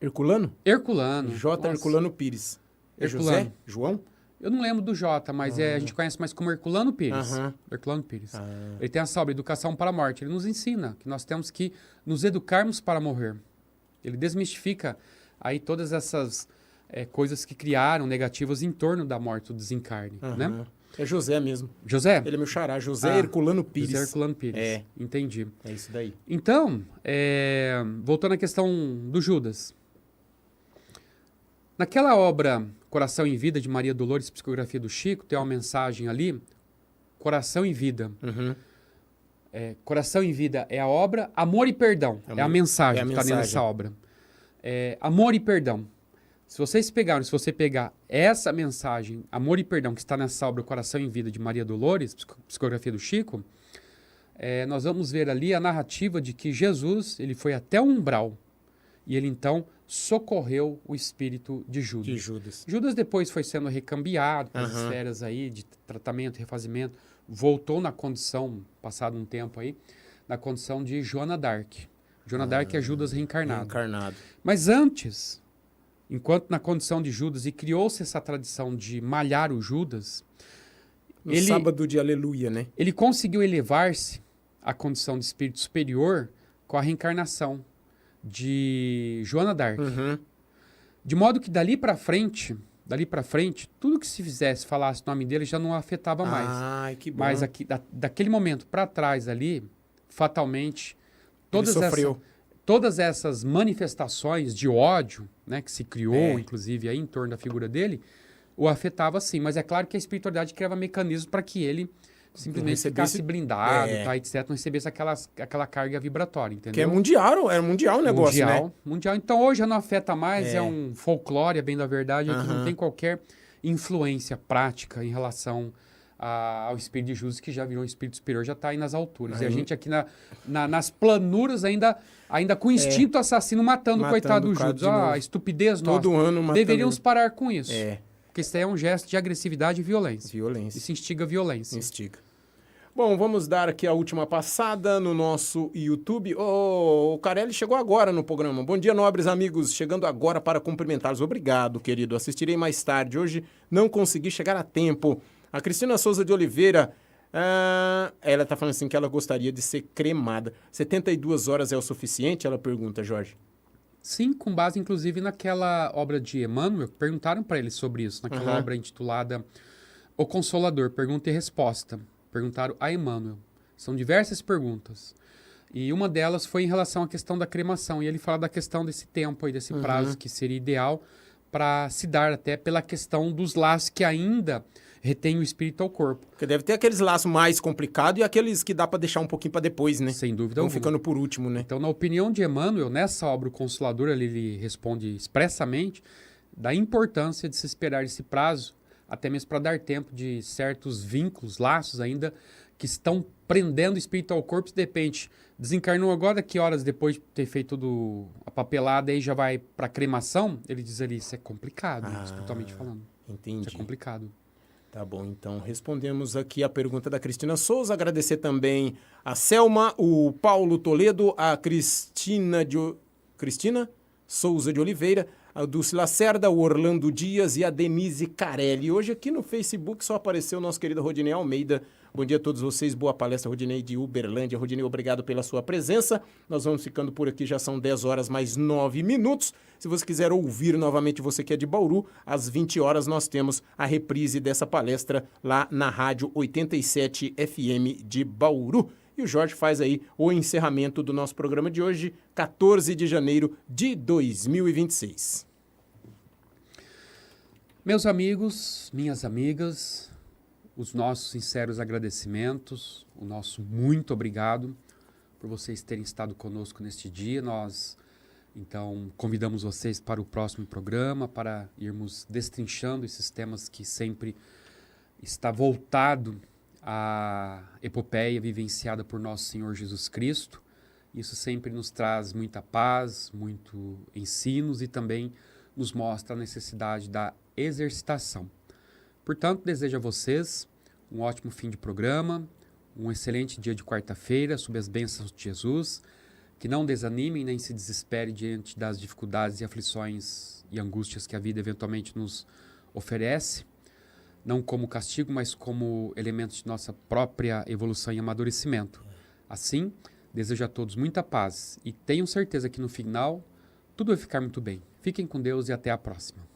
Herculano? Herculano. J. Herculano Pires. Herculano. José? João? Eu não lembro do J, mas a gente conhece mais como Herculano Pires. Herculano Pires. Ele tem essa obra, Educação para a Morte. Ele nos ensina que nós temos que nos educarmos para morrer. Ele desmistifica aí todas essas coisas que criaram negativas em torno da morte, do desencarne, né? É José mesmo. José? Ele é meu xará, José Herculano Pires. José Herculano Pires. Entendi. É isso daí. Então, voltando à questão do Judas. Naquela obra Coração em Vida, de Maria Dolores, Psicografia do Chico, tem uma mensagem ali, Coração em Vida. Coração em Vida é a obra, Amor e Perdão é a mensagem que está dentro dessa obra. Amor e Perdão. Se você pegar essa mensagem, Amor e Perdão, que está nessa obra Coração em Vida, de Maria Dolores, Psicografia do Chico, nós vamos ver ali a narrativa de que Jesus ele foi até o umbral e ele então socorreu o espírito de Judas. Judas depois foi sendo recambiado pelas esferas aí de tratamento, refazimento, voltou na condição, passado um tempo aí, na condição de Joana d'Arc. Joana d'Arc é Judas reencarnado. Mas antes enquanto na condição de Judas, e criou-se essa tradição de malhar o Judas, No sábado de aleluia, né? ele conseguiu elevar-se à condição de espírito superior com a reencarnação de Joana d'Arc. De modo que dali para frente, tudo que se fizesse, falasse o nome dele, já não afetava mais. Ai, que bom. Mas daquele momento para trás ali, fatalmente, todas essas manifestações de ódio, né, que se criou, inclusive, aí em torno da figura dele, o afetava sim. Mas é claro que a espiritualidade criava mecanismos para que ele simplesmente ficasse blindado, tá, etc., não recebesse aquela carga vibratória, entendeu? Que é mundial, era mundial o negócio, né? Mundial. Então hoje já não afeta mais, é um folclore, bem da verdade, que não tem qualquer influência prática em relação ao espírito de Judas, que já virou um espírito superior, já está aí nas alturas. E a gente aqui nas planuras ainda com instinto assassino matando o coitado do Judas. A estupidez nossa. Todo ano matando. Deveríamos parar com isso. Porque isso aí é um gesto de agressividade e violência. Isso instiga violência. Bom, vamos dar aqui a última passada no nosso YouTube. O Carelli chegou agora no programa. Bom dia, nobres amigos. Chegando agora para cumprimentá-los. Obrigado, querido. Assistirei mais tarde. Hoje não consegui chegar a tempo. A Cristina Souza de Oliveira, ela está falando assim que ela gostaria de ser cremada. 72 horas é o suficiente? Ela pergunta, Jorge. Sim, com base, inclusive, naquela obra de Emmanuel. Perguntaram para ele sobre isso, naquela obra intitulada O Consolador, Pergunta e Resposta. Perguntaram a Emmanuel. São diversas perguntas. E uma delas foi em relação à questão da cremação. E ele fala da questão desse tempo aí, desse prazo que seria ideal para se dar até pela questão dos laços que ainda retém o espírito ao corpo. Porque deve ter aqueles laços mais complicados e aqueles que dá para deixar um pouquinho para depois, né? Sem dúvida alguma. Ficando por último, né? Então, na opinião de Emmanuel, nessa obra O Consolador, ele responde expressamente da importância de se esperar esse prazo, até mesmo para dar tempo de certos vínculos, laços ainda, que estão prendendo o espírito ao corpo. Se de repente desencarnou agora, que horas depois de ter feito a papelada, aí já vai para cremação, ele diz ali, isso é complicado, espiritualmente falando. Entendi. Isso é complicado. Tá bom, então respondemos aqui a pergunta da Cristina Souza. Agradecer também a Selma, o Paulo Toledo, a Cristina Souza de Oliveira, a Dulce Lacerda, o Orlando Dias e a Denise Carelli. Hoje aqui no Facebook só apareceu o nosso querido Rodinei Almeida. Bom dia a todos vocês, boa palestra, Rodinei de Uberlândia. Rodinei, obrigado pela sua presença. Nós vamos ficando por aqui, já são 10 horas mais 9 minutos. Se você quiser ouvir novamente, você que é de Bauru, às 20 horas nós temos a reprise dessa palestra lá na Rádio 87 FM de Bauru. E o Jorge faz aí o encerramento do nosso programa de hoje, 14 de janeiro de 2026. Meus amigos, minhas amigas, os nossos sinceros agradecimentos, o nosso muito obrigado por vocês terem estado conosco neste dia. Nós, então, convidamos vocês para o próximo programa, para irmos destrinchando esses temas que sempre está voltado à epopeia vivenciada por nosso Senhor Jesus Cristo. Isso sempre nos traz muita paz, muito ensinos e também nos mostra a necessidade da exercitação. Portanto, desejo a vocês um ótimo fim de programa, um excelente dia de quarta-feira, sob as bênçãos de Jesus, que não desanimem nem se desesperem diante das dificuldades e aflições e angústias que a vida eventualmente nos oferece, não como castigo, mas como elementos de nossa própria evolução e amadurecimento. Assim, desejo a todos muita paz e tenham certeza que no final tudo vai ficar muito bem. Fiquem com Deus e até a próxima.